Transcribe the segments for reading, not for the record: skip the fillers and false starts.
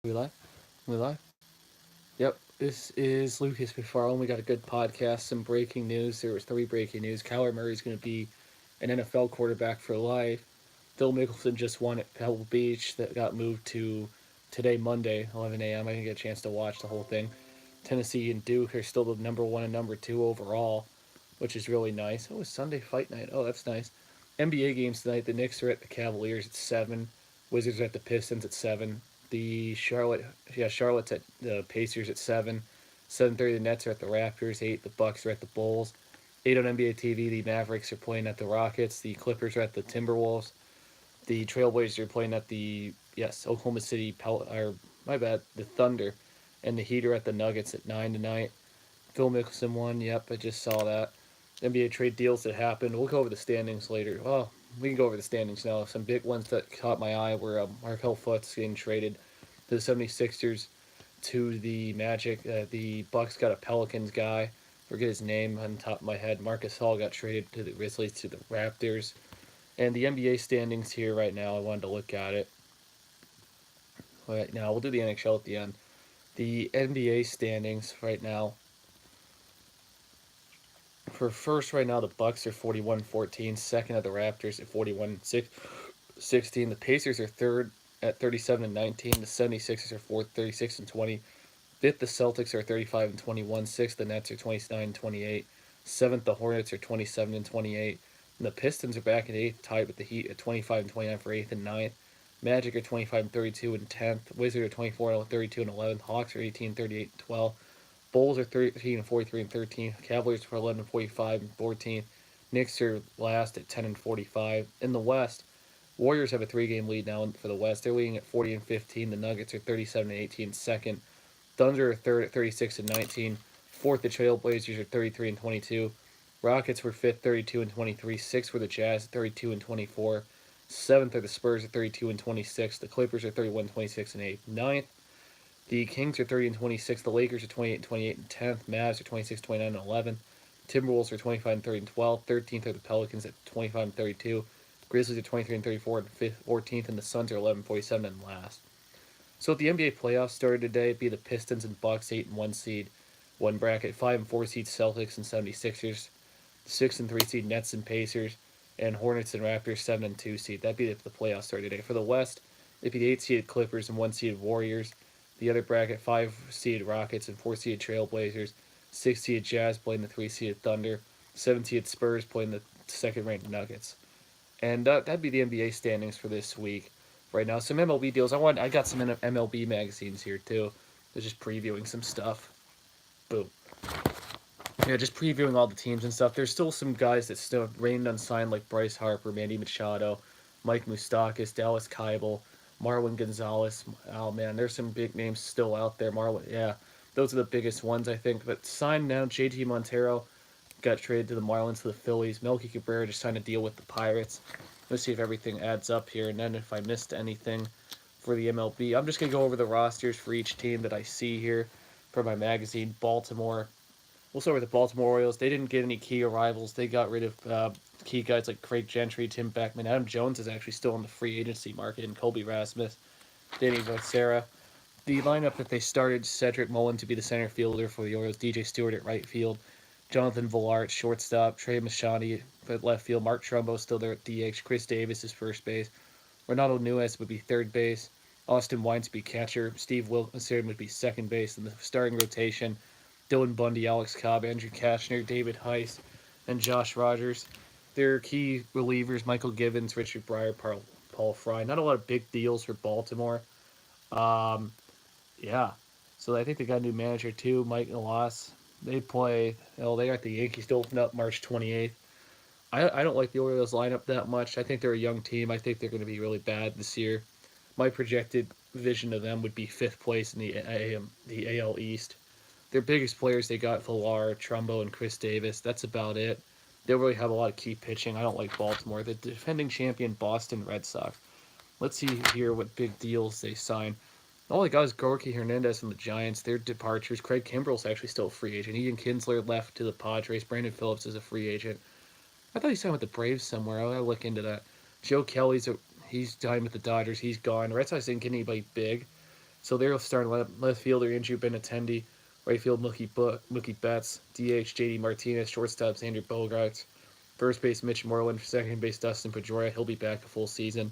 We live? We live? Yep. This is Lucas McFarlane. We got a good podcast. Some breaking news. There was three breaking news. Kyler Murray's going to be an NFL quarterback for life. Phil Mickelson just won at Pebble Beach. That got moved to today, Monday, 11 a.m. I didn't get a chance to watch the whole thing. Tennessee and Duke are still the number one and number two overall, which is really nice. Oh, it's Sunday fight night. Oh, that's nice. NBA games tonight. The Knicks are at the Cavaliers at 7. Wizards are at the Pistons at 7. Charlotte's at the Pacers at 7. 7:30 the Nets are at the Raptors. 8 the Bucks are at the Bulls. 8 on NBA TV the Mavericks are playing at the Rockets. The Clippers are at the Timberwolves. The Trailblazers are playing at the Oklahoma City the Thunder, and the Heat are at the Nuggets at 9 tonight. Phil Mickelson won. Yep, I just saw that. NBA trade deals that happened. We'll go over the standings later. Well, we can go over the standings now. Some big ones that caught my eye were Markel Fultz getting traded to the 76ers, to the Magic. The Bucks got a Pelicans guy. Forget his name on top of my head. Marcus Hall got traded to the Grizzlies, to the Raptors. And the NBA standings here right now, I wanted to look at it. Right now, we'll do the NHL at the end. The NBA standings right now. For first right now, the Bucks are 41-14. Second are the Raptors at 41-16. The Pacers are third at 37-19. The 76ers are fourth, 36-20. Fifth, the Celtics are 35-21. Sixth, the Nets are 29-28. Seventh, the Hornets are 27-28. And the Pistons are back at eighth, tied with the Heat at 25-29 for eighth and ninth. Magic are 25-32 and 10th. Wizards are 24-32 and 11th. Hawks are 18-38 and 12th. Bulls are 13-43 and 13th. Cavaliers are 11-45 and 14th. Knicks are last at 10-45. In the West, Warriors have a 3-game lead now for the West. They're leading at 40-15. The Nuggets are 37-18 second. Thunder are third at 36-19. Fourth, the Trailblazers are 33-22. Rockets were fifth, 32-23. Sixth were the Jazz at 32-24. Seventh are the Spurs at 32-26. The Clippers are 31-26 and eighth. Ninth, the Kings are 30-26. The Lakers are 28-28 and 10th. Mavs are 26-29 and 11th. Timberwolves are 25-30 and 12th. 13th are the Pelicans at 25-32. Grizzlies are 23-34 and 14th. And the Suns are 11-47 and last. So if the NBA playoffs started today, it'd be the Pistons and Bucks 8 and 1 seed. One bracket, 5 and 4 seed Celtics and 76ers. 6 and 3 seed Nets and Pacers. And Hornets and Raptors 7 and 2 seed. That'd be if the playoffs started today. For the West, it'd be the 8 seed Clippers and 1 seed Warriors. The other bracket, 5 seed Rockets and 4 seed Trailblazers. 6 seed Jazz playing the 3 seed Thunder. 7 seed Spurs playing the second ranked Nuggets. And that'd be the NBA standings for this week. Right now, some MLB deals. I got some MLB magazines here too. They're just previewing some stuff. Boom. Yeah, just previewing all the teams and stuff. There's still some guys that still remained unsigned, like Bryce Harper, Manny Machado, Mike Moustakas, Dallas Keuchel, Marwin Gonzalez. Oh man, there's some big names still out there. Those are the biggest ones I think. But signed now, JT Montero got traded to the Marlins, to the Phillies. Melky Cabrera just signed a deal with the Pirates. Let's see if everything adds up here, and then if I missed anything for the MLB. I'm just going to go over the rosters for each team that I see here for my magazine. Baltimore. We'll start with the Baltimore Orioles. They didn't get any key arrivals. They got rid of key guys like Craig Gentry, Tim Beckman. Adam Jones is actually still on the free agency market, and Colby Rasmus, Danny Vocera. The lineup that they started, Cedric Mullen to be the center fielder for the Orioles, DJ Stewart at right field, Jonathan Villar at shortstop, Trey Machado at left field, Mark Trumbo still there at DH, Chris Davis is first base, Ronaldo Nuez would be third base, Austin Wines would be catcher, Steve Wilson would be second base, and the starting rotation, Dylan Bundy, Alex Cobb, Andrew Kashner, David Heiss, and Josh Rogers. Their key relievers, Michael Givens, Richard Breyer, Paul Fry. Not a lot of big deals for Baltimore. Um, yeah. So I think they got a new manager too, Mike Elas. They play, they got the Yankees to open up March 28th. I don't like the Orioles lineup that much. I think they're a young team. I think they're going to be really bad this year. My projected vision of them would be fifth place in the AL East. Their biggest players, they got Villar, Trumbo, and Chris Davis. That's about it. They don't really have a lot of key pitching. I don't like Baltimore. The defending champion Boston Red Sox. Let's see here what big deals they sign. All they got is Gorky Hernandez from the Giants. Their departures. Craig Kimbrell's actually still a free agent. Ian Kinsler left to the Padres. Brandon Phillips is a free agent. I thought he signed with the Braves somewhere. I'll look into that. Joe Kelly's he's signed with the Dodgers. He's gone. Red Sox didn't get anybody big. So they're starting left fielder Andrew Benintendi, right field Mookie Betts, DH JD Martinez, shortstop Andrew Bogarts, first base Mitch Moreland, second base Dustin Pedroia. He'll be back a full season.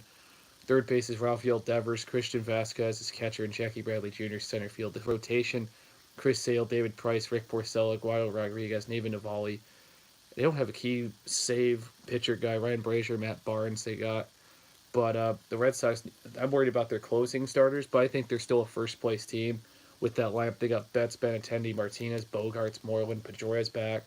Third base is Rafael Devers, Christian Vasquez is catcher, and Jackie Bradley Jr. center field. The rotation: Chris Sale, David Price, Rick Porcello, Guido Rodriguez, Nathan Navali. They don't have a key save pitcher guy. Ryan Brazier, Matt Barnes they got. But the Red Sox, I'm worried about their closing starters, but I think they're still a first place team with that lineup. They got Betts, Benintendi, Martinez, Bogarts, Moreland, Pedroia's back.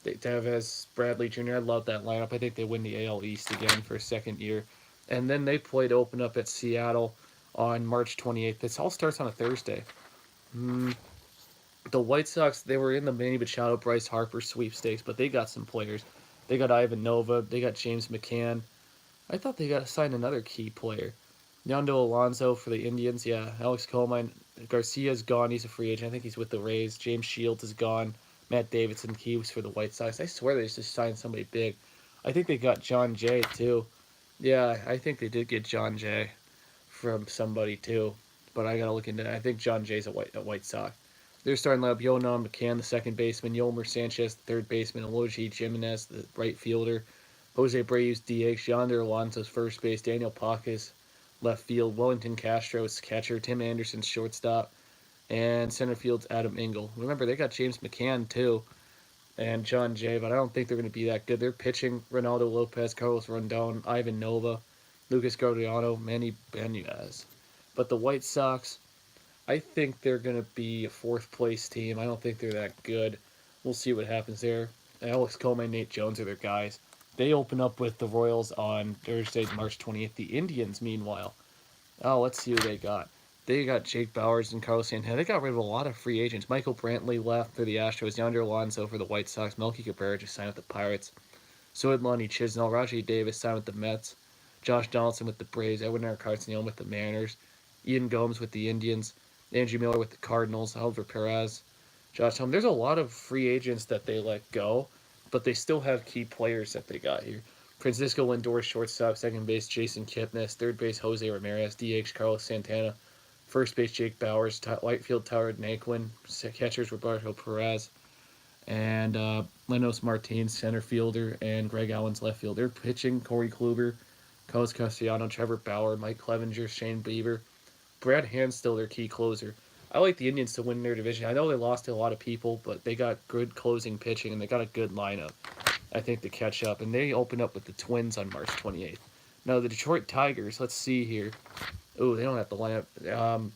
Devez, Bradley Jr. I love that lineup. I think they win the AL East again for a second year. And then they play to open up at Seattle on March 28th. This all starts on a Thursday. The White Sox, they were in the Manny Machado, Bryce Harper sweepstakes, but they got some players. They got Ivan Nova. They got James McCann. I thought they got to sign another key player. Nando Alonso for the Indians. Yeah, Alex Colomine. Garcia's gone. He's a free agent. I think he's with the Rays. James Shields is gone. Matt Davidson, he was for the White Sox. I swear they just signed somebody big. I think they got John Jay, too. Yeah, I think they did get John Jay from somebody, too. But I got to look into it. I think John Jay's a White Sox. They're starting lineup: Yonan McCann, the second baseman, Yolmer Sanchez, the third baseman, Eloy Jimenez, the right fielder, Jose Abreu's DH, Yonder Alonso's first base, Daniel Pacas left field, Wellington Castro's catcher, Tim Anderson's shortstop, and center field's Adam Engel. Remember, they got James McCann too, and John Jay, but I don't think they're going to be that good. They're pitching Ronaldo Lopez, Carlos Rondon, Ivan Nova, Lucas Guardiano, Manny Benuez. But the White Sox, I think they're going to be a fourth place team. I don't think they're that good. We'll see what happens there. Alex Coleman, Nate Jones are their guys. They open up with the Royals on Thursday, March 20th. The Indians, meanwhile, let's see who they got. They got Jake Bowers and Carlos Santana. They got rid of a lot of free agents. Michael Brantley left for the Astros. Yonder Alonso for the White Sox. Melky Cabrera just signed with the Pirates. So did Lonnie Chisnell. Rajai Davis signed with the Mets. Josh Donaldson with the Braves. Edwin Encarnacion with the Mariners. Ian Gomes with the Indians. Andrew Miller with the Cardinals. Alvar Perez. Josh Helm. There's a lot of free agents that they let go, but they still have key players that they got here. Francisco Lindor, shortstop, second base Jason Kipnis, third base Jose Ramirez, DH Carlos Santana, first base Jake Bowers, right field Tyler Naquin, catchers Roberto Perez, and Lenos Martins, center fielder, and Greg Allen's left fielder. Pitching Corey Kluber, Carlos Castellano, Trevor Bauer, Mike Clevenger, Shane Bieber, Brad Hand's still their key closer. I like the Indians to win their division. I know they lost to a lot of people, but they got good closing pitching and they got a good lineup, I think, to catch up. And they open up with the Twins on March 28th. Now, the Detroit Tigers, let's see here. Oh, they don't have the lineup.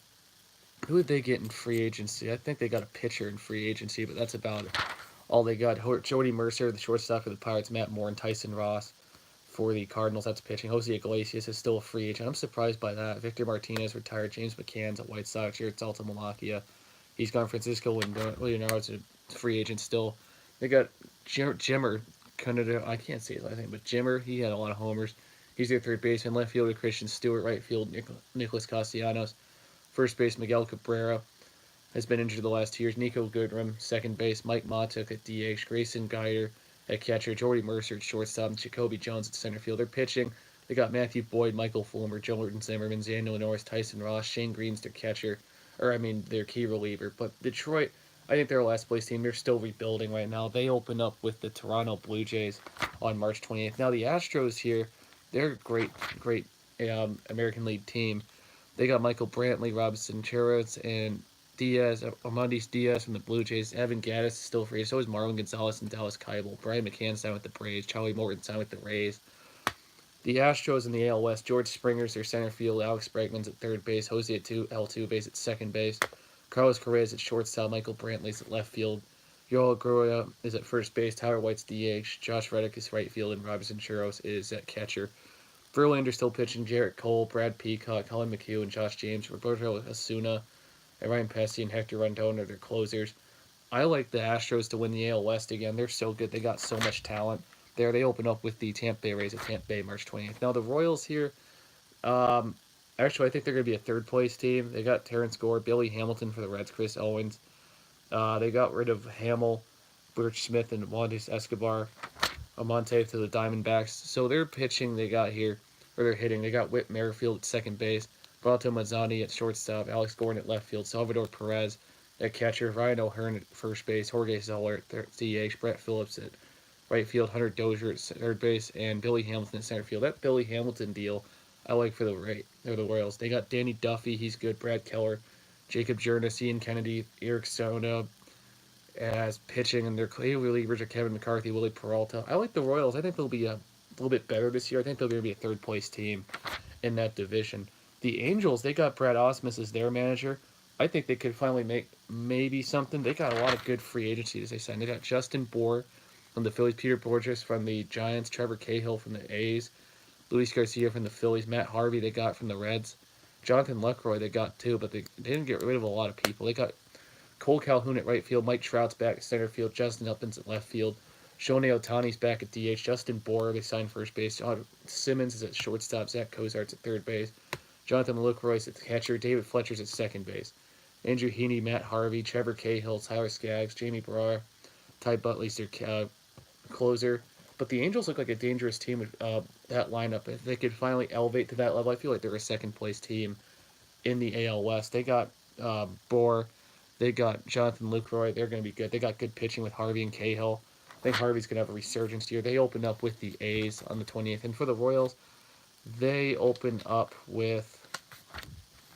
Who did they get in free agency? I think they got a pitcher in free agency, but that's about all they got. Jody Mercer, the shortstop for the Pirates, Matt Moore, and Tyson Ross for the Cardinals. That's pitching. Jose Iglesias is still a free agent. I'm surprised by that. Victor Martinez retired. James McCann's at White Sox. Here it's Alta Malakia. He's gone. Francisco Leonardo's a free agent still. They got Jimmer. I can't say his last name, but Jimmer. He had a lot of homers. He's their third baseman. Left fielder Christian Stewart. Right field Nicholas Castellanos. First base Miguel Cabrera has been injured the last 2 years. Nico Goodrum. Second base Mike Matuk at DH. Grayson Guider at catcher, Jordy Mercer at shortstop, and Jacoby Jones at center field. They're pitching. They got Matthew Boyd, Michael Fulmer, Jordan Zimmerman, Daniel Norris, Tyson Ross, Shane Green's their catcher, their key reliever. But Detroit, I think they're a last place team. They're still rebuilding right now. They open up with the Toronto Blue Jays on March 28th. Now the Astros here, they're a great American League team. They got Michael Brantley, Robinson Chirinos, and Diaz, Armandis Diaz from the Blue Jays. Evan Gattis is still free. So is Marlon Gonzalez and Dallas Keuchel. Brian McCann signed with the Braves. Charlie Morton signed with the Rays. The Astros in the AL West. George Springer's their center field. Alex Bregman's at third base. Jose at Altuve at second base. Carlos Correa at shortstop. Michael Brantley's at left field. Yoel Gurria is at first base. Tyler White's DH. Josh Reddick is right field. And Robinson Chirinos is at catcher. Verlander still pitching. Jarrett Cole, Brad Peacock, Colin McHugh, and Josh James. Roberto Osuna, and Ryan Pesci and Hector Rondon are their closers. I like the Astros to win the AL West again. They're so good. They got so much talent there. They open up with the Tampa Bay Rays at Tampa Bay March 20th. Now the Royals here, actually I think they're going to be a third place team. They got Terrence Gore, Billy Hamilton for the Reds, Chris Owens. They got rid of Hamill, Birch Smith, and Wandes Escobar. Amonte to the Diamondbacks. So their pitching they got here, or they're hitting, they got Whit Merrifield at second base, Vato Mazzani at shortstop, Alex Gordon at left field, Salvador Perez at catcher, Ryan O'Hearn at first base, Jorge Zeller at DH, Brett Phillips at right field, Hunter Dozier at third base, and Billy Hamilton at center field. That Billy Hamilton deal, I like for the Royals. They got Danny Duffy, he's good. Brad Keller, Jacob Jurnas, Ian Kennedy, Eric Sona as pitching, and their clay relievers are Kevin McCarthy, Willie Peralta. I like the Royals. I think they'll be a little bit better this year. I think they're going to be a third place team in that division. The Angels, they got Brad Osmus as their manager. I think they could finally make maybe something. They got a lot of good free agency, as they signed. They got Justin Bour from the Phillies, Peter Borges from the Giants, Trevor Cahill from the A's, Luis Garcia from the Phillies, Matt Harvey they got from the Reds, Jonathan Lucroy they got too, but they didn't get rid of a lot of people. They got Cole Calhoun at right field, Mike Trout's back at center field, Justin Upton's at left field, Shohei Ohtani's back at DH, Justin Bour they signed first base, John Simmons is at shortstop, Zach Cozart's at third base, Jonathan Lucroy's at catcher, David Fletcher's at second base, Andrew Heaney, Matt Harvey, Trevor Cahill, Tyler Skaggs, Jamie Barr, Ty Butley's their closer. But the Angels look like a dangerous team with that lineup. If they could finally elevate to that level, I feel like they're a second place team in the AL West. They got Bour, they got Jonathan Lucroy. They're going to be good. They got good pitching with Harvey and Cahill. I think Harvey's going to have a resurgence here. They open up with the A's on the 20th. And for the Royals, they open up with.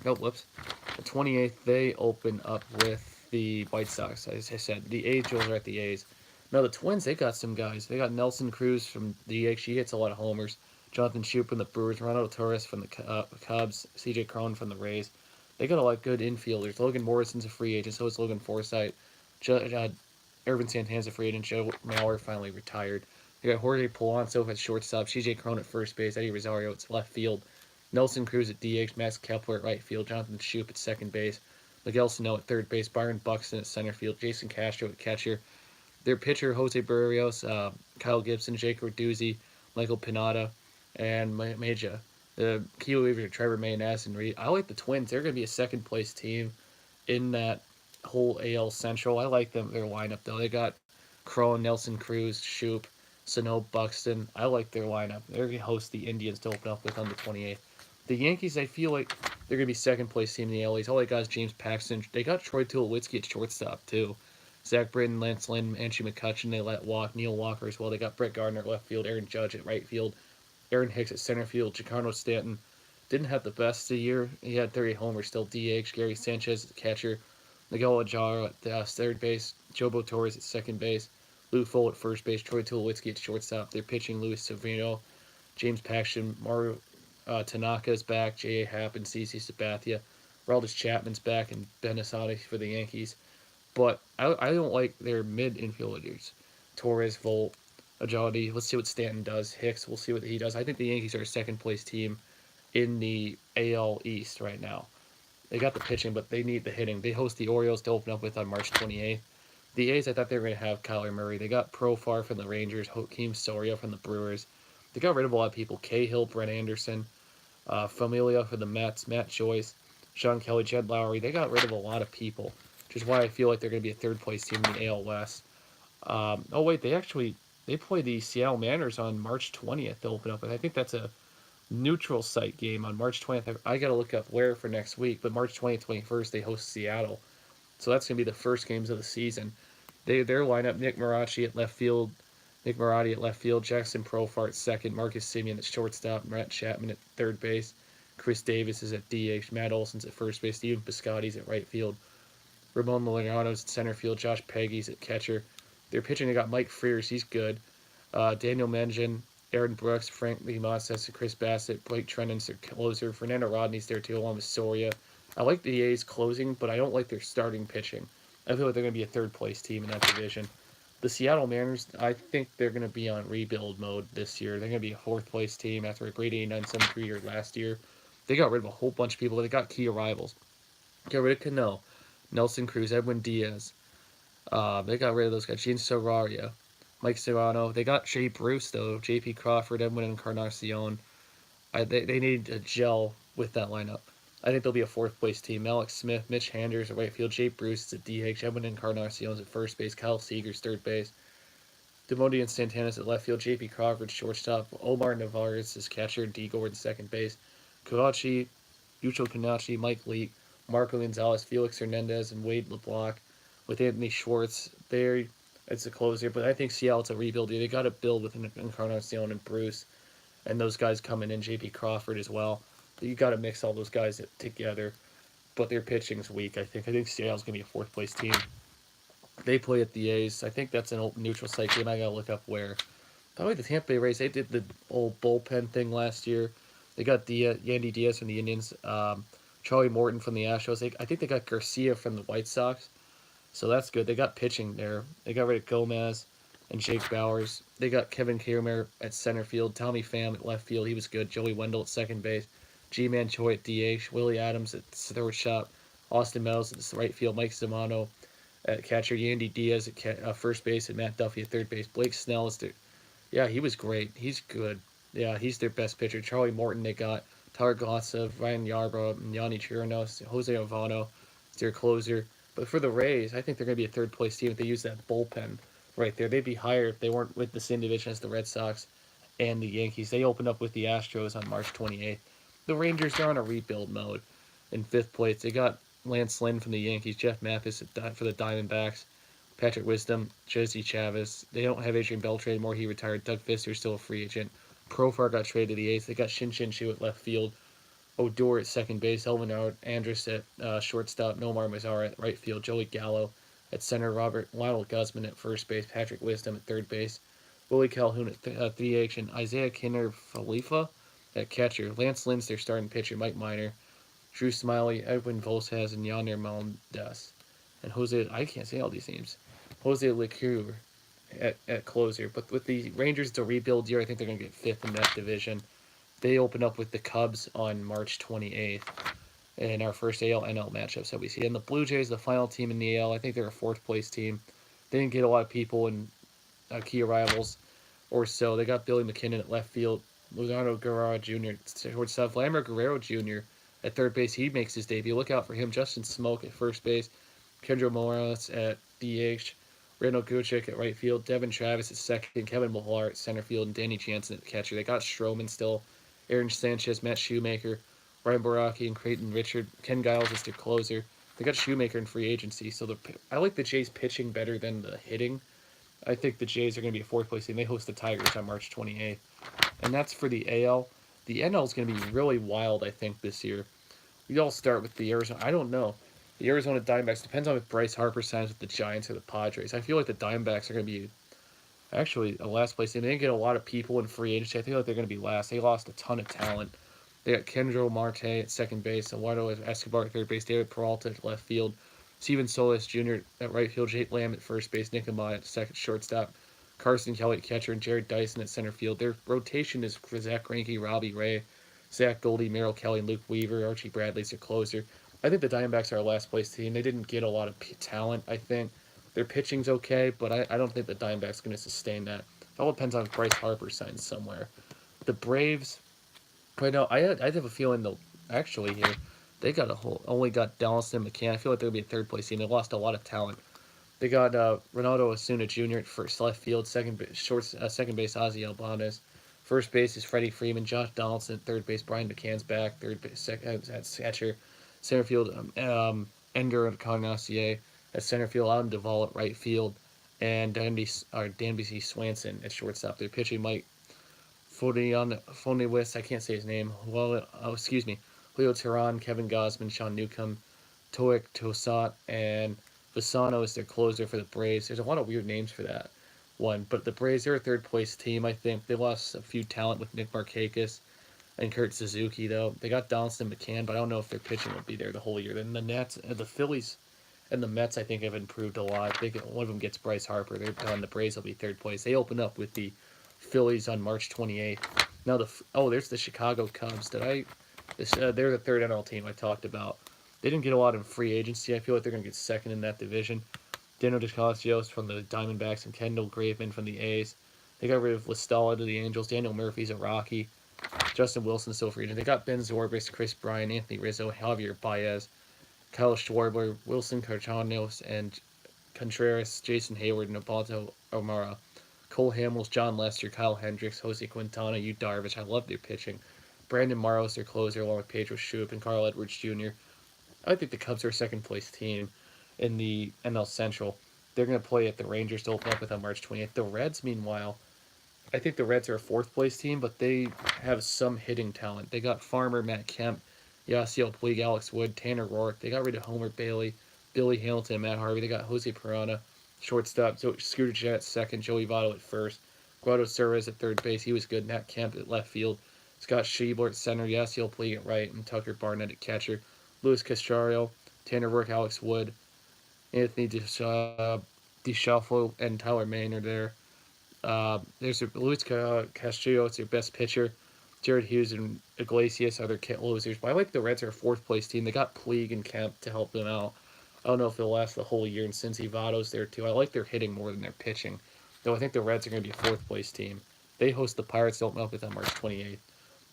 Oh, whoops. The 28th, they open up with the White Sox. As I said, the Angels are at the A's. Now, the Twins, they got some guys. They got Nelson Cruz from DH. He hits a lot of homers. Jonathan Schoop from the Brewers. Ronaldo Torres from the Cubs. CJ Cron from the Rays. They got a lot of good infielders. Logan Morrison's a free agent. So is Logan Forsythe. Ervin Santana's a free agent. Joe Mauer finally retired. They got Jorge Polanco at shortstop. CJ Cron at first base. Eddie Rosario at left field. Nelson Cruz at DH. Max Kepler at right field. Jonathan Schoop at second base. Miguel Sano at third base. Byron Buxton at center field. Jason Castro at catcher. Their pitcher, Jose Barrios, Kyle Gibson, Jake Roduzzi, Michael Pineda, and Meja. The key relievers are Trevor May and Addison Reed. I like the Twins. They're going to be a second place team in that whole AL Central. I like their lineup, though. They got Cron, Nelson Cruz, Shoop, Sano, Buxton. I like their lineup. They're going to host the Indians to open up with on the 28th. The Yankees, I feel like they're going to be second place team in the AL East. All they got is James Paxton. They got Troy Tulowitzki at shortstop, too. Zach Britton, Lance Lynn, Andrew McCutchen, they let walk. Neil Walker as well. They got Brett Gardner at left field, Aaron Judge at right field, Aaron Hicks at center field, Giancarlo Stanton didn't have the best of the year. He had 30 homers, still DH. Gary Sanchez at catcher, Miguel Ajaro at third base, Jobo Torres at second base, Lou Full at first base, Troy Tulowitzki at shortstop. They're pitching Luis Severino, James Paxton, Mario Tanaka's back, J.A. Happ and CC Sabathia. Aroldis Chapman's back and Ben Asadi for the Yankees. But I don't like their mid infielders. Torres, Volt, Ajadi. Let's see what Stanton does. Hicks, we'll see what he does. I think the Yankees are a second place team in the AL East right now. They got the pitching, but they need the hitting. They host the Orioles to open up with on March 28th. The A's, I thought they were going to have Kyler Murray. They got Profar from the Rangers, Joakim Soria from the Brewers. They got rid of a lot of people. Cahill, Brent Anderson, Familia for the Mets, Matt Joyce, Sean Kelly, Jed Lowry. They got rid of a lot of people, which is why I feel like they're going to be a third place team in the AL West. Oh wait, they play the Seattle Mariners on March 20th to open up, and I think that's a neutral site game on March 20th. I got to look up where for next week, but March 20th, 21st they host Seattle, so that's going to be the first games of the season. Their lineup: Nick Marotti at left field, Jackson Profar at second, Marcus Semien at shortstop, Matt Chapman at third base, Chris Davis is at DH, Matt Olson's at first base, Steven Piscotty's at right field. Ramon Milano's at center field. Josh Peggy's at catcher. They're pitching. They got Mike Frears. He's good. Daniel Mengen, Aaron Brooks, Frank Limas, Chris Bassett, Blake Trennan's their closer. Fernando Rodney's there too, along with Soria. I like the A's closing, but I don't like their starting pitching. I feel like they're going to be a third place team in that division. The Seattle Mariners, I think they're going to be on rebuild mode this year. They're going to be a fourth place team after a great 89-73 year last year. They got rid of a whole bunch of people. They got key arrivals. Got rid of Cano, Nelson Cruz, Edwin Diaz. They got rid of those guys. Gene Sararia, Mike Serrano. They got Jay Bruce, though. J.P. Crawford, Edwin Encarnacion. They need to gel with that lineup. I think they'll be a fourth place team. Alex Smith, Mitch Handers at right field. Jay Bruce is at DH. Edwin Encarnacion's at first base. Kyle Seager's third base. Demondian Santana's at left field. J.P. Crawford shortstop. Omar Navarez is catcher. D. Gordon second base. Karachi Yucho Kanachi, Mike Leake, Marco Gonzalez, Felix Hernandez, and Wade LeBlanc. With Anthony Schwartz there as the closer, but I think Seattle's a rebuild year. They got to build with Encarnacion and Bruce, and those guys coming in, J.P. Crawford as well. You got to mix all those guys together, but their pitching's weak. I think Seattle's gonna be a fourth place team. They play at the A's. I think that's an old neutral site game. I gotta look up where. By the way, the Tampa Bay Rays, they did the old bullpen thing last year. They got the Yandy Diaz from the Indians, Charlie Morton from the Astros. I think they got Garcia from the White Sox. So that's good. They got pitching there. They got rid of Gomez and Jake Bowers. They got Kevin Kiermaier at center field. Tommy Pham at left field. He was good. Joey Wendell at second base. G-Man Choi at DH. Willie Adams at third shot. Austin Meadows at right field. Mike Zamano at catcher. Yandy Diaz at first base. And Matt Duffy at third base. Blake Snell is their... Yeah, he was great. He's good. Yeah, he's their best pitcher. Charlie Morton they got. Tyler Glotzev, Ryan Yarbrough, and Yanni Chirinos. Jose Ovano is their closer. But for the Rays, I think they're going to be a third place team if they use that bullpen right there. They'd be higher if they weren't with the same division as the Red Sox and the Yankees. They opened up with the Astros on March 28th. The Rangers, they're on a rebuild mode. In fifth place, they got Lance Lynn from the Yankees, Jeff Mathis for the Diamondbacks, Patrick Wisdom, Jesse Chavez. They don't have Adrian Beltre anymore. He retired. Doug Fister's still a free agent. Profar got traded to the A's. They got Shin Shu at left field. Odor at second base, Elvin Andrus at shortstop, Nomar Mazara at right field, Joey Gallo at center, Lionel Guzman at first base, Patrick Wisdom at third base, Willie Calhoun at DH, and Isaiah Kinner Khalifa at catcher. Lance Lynn's their starting pitcher, Mike Minor, Drew Smiley, Edwin Volquez, and Yonder Melendez. And I can't say all these names, Jose Leclerc at closer. But with the Rangers, it's a rebuild year. I think they're going to get fifth in that division. They open up with the Cubs on March 28th in our first AL-NL matchups that we see. And the Blue Jays, the final team in the AL, I think they're a fourth-place team. They didn't get a lot of people in key arrivals or so. They got Billy McKinnon at left field, Luzardo Guerrero Jr. at shortstop, Vladimir Guerrero Jr. at third base. He makes his debut. Look out for him. Justin Smoke at first base, Kendra Morales at DH, Randall Guchik at right field, Devin Travis at second, Kevin Millar at center field, and Danny Jansen at catcher. They got Stroman still, Aaron Sanchez, Matt Shoemaker, Ryan Baraki, and Creighton Richard. Ken Giles is their closer. They got Shoemaker in free agency, so I like the Jays pitching better than the hitting. I think the Jays are going to be a fourth place team. They host the Tigers on March 28th. And that's for the AL. The NL is going to be really wild, I think, this year. We all start with the Arizona. I don't know. The Arizona Diamondbacks depends on if Bryce Harper signs with the Giants or the Padres. I feel like the Diamondbacks are going to be actually a last place team. They didn't get a lot of people in free agency. I feel like they're going to be last. They lost a ton of talent. They got Kendro Marte at second base, Eduardo Escobar at third base, David Peralta at left field, Steven Solis Jr. at right field, Jake Lamb at first base, Nick Amaya at second shortstop, Carson Kelly at catcher, and Jared Dyson at center field. Their rotation is Zach Greinke, Robbie Ray, Zach Goldie, Merrill Kelly, and Luke Weaver. Archie Bradley's their closer. I think the Diamondbacks are a last place team. They didn't get a lot of talent, I think. Their pitching's okay, but I don't think the Diamondbacks are going to sustain that. It all depends on if Bryce Harper signs somewhere. The Braves, right now, I have a feeling they'll actually here. They got only got Donaldson McCann. I feel like they'll be a third place team. They lost a lot of talent. They got Ronaldo Osuna Jr. at first left field, second base Ozzy Albanez. First base is Freddie Freeman, Josh Donaldson at third base, Brian McCann's back, third base at catcher, center field Edgar Encarnacion at center field, Adam Duvall at right field, and Danby Swanson at shortstop. They're pitching Mike Fonewis, I can't say his name. Well, excuse me. Leo Tehran, Kevin Gausman, Sean Newcomb, Toic Tosat, and Visano is their closer for the Braves. There's a lot of weird names for that one, but the Braves, they're a third place team, I think. They lost a few talent with Nick Markakis and Kurt Suzuki, though. They got Donaldson McCann, but I don't know if their pitching will be there the whole year. Then the Nets, the Phillies, and the Mets, I think, have improved a lot. One of them gets Bryce Harper. They're done. The Braves will be third place. They open up with the Phillies on March 28th. Now, there's the Chicago Cubs. They're the third NL team I talked about. They didn't get a lot in free agency. I feel like they're going to get second in that division. Daniel Descalcios from the Diamondbacks and Kendall Graveman from the A's. They got rid of Listala to the Angels. Daniel Murphy's a Rocky. Justin Wilson's still free agent. They got Ben Zorbis, Chris Bryan, Anthony Rizzo, Javier Baez, Kyle Schwarber, Wilson Carchanos, and Contreras, Jason Hayward, and Abalto O'Mara. Cole Hamels, John Lester, Kyle Hendricks, Jose Quintana, Yu Darvish. I love their pitching. Brandon Morrow's their closer, along with Pedro Shoop and Carl Edwards Jr. I think the Cubs are a second place team in the NL Central. They're going to play at the Rangers to open up with on March 28th. The Reds, meanwhile, I think the Reds are a fourth place team, but they have some hitting talent. They got Farmer, Matt Kemp, Yasiel Puig, Alex Wood, Tanner Roark. They got rid of Homer Bailey, Billy Hamilton, and Matt Harvey. They got Jose Pirana, shortstop, Scooter Gennett at second, Joey Votto at first, Guado Cervez at third base. He was good. Matt Kemp at left field, Scott Schebler at center, Yasiel Puig at right, and Tucker Barnett at catcher. Luis Castillo, Tanner Roark, Alex Wood, Anthony DeScalfo, and Tyler Maynard are there. There's Luis Castillo, it's their best pitcher. Jared Hughes and Iglesias are their losers. But I like the Reds are a fourth place team. They got Puig and Kemp to help them out. I don't know if they'll last the whole year, and Cincy Votto's there too. I like their hitting more than their pitching. Though I think the Reds are going to be a fourth place team. They host the Pirates to open up with on March 28th.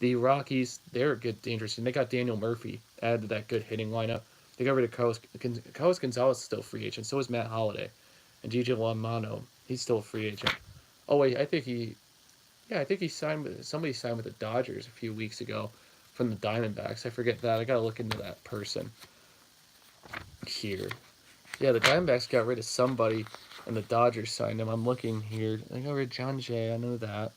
The Rockies, they're a good, dangerous team. They got Daniel Murphy added to that good hitting lineup. They got rid of Carlos Gonzalez, still free agent. So is Matt Holliday. And Gigi Lamano, he's still a free agent. Oh wait, I think he signed with somebody signed with the Dodgers a few weeks ago from the Diamondbacks. I forget that. I gotta look into that person here. Yeah, the Diamondbacks got rid of somebody, and the Dodgers signed him. I'm looking here. They got rid of John Jay. I know that.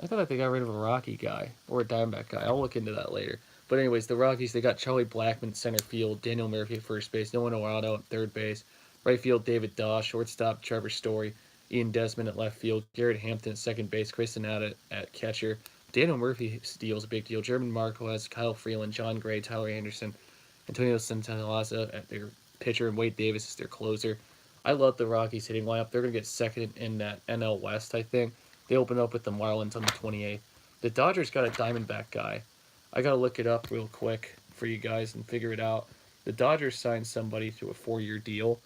I thought they got rid of a Rocky guy or a Diamondback guy. I'll look into that later. But anyways, the Rockies, they got Charlie Blackmon at center field, Daniel Murphy at first base, Noah Noado at third base, right field David Daw, shortstop Trevor Story, Ian Desmond at left field, Garrett Hampton at second base, Chris Sonata at catcher. Daniel Murphy steals a big deal. German Marquez, Kyle Freeland, John Gray, Tyler Anderson, Antonio Santana at their pitcher, and Wade Davis is their closer. I love the Rockies hitting lineup. They're going to get second in that NL West, I think. They open up with the Marlins on the 28th. The Dodgers got a Diamondback guy. I got to look it up real quick for you guys and figure it out. The Dodgers signed somebody to a 4-year deal.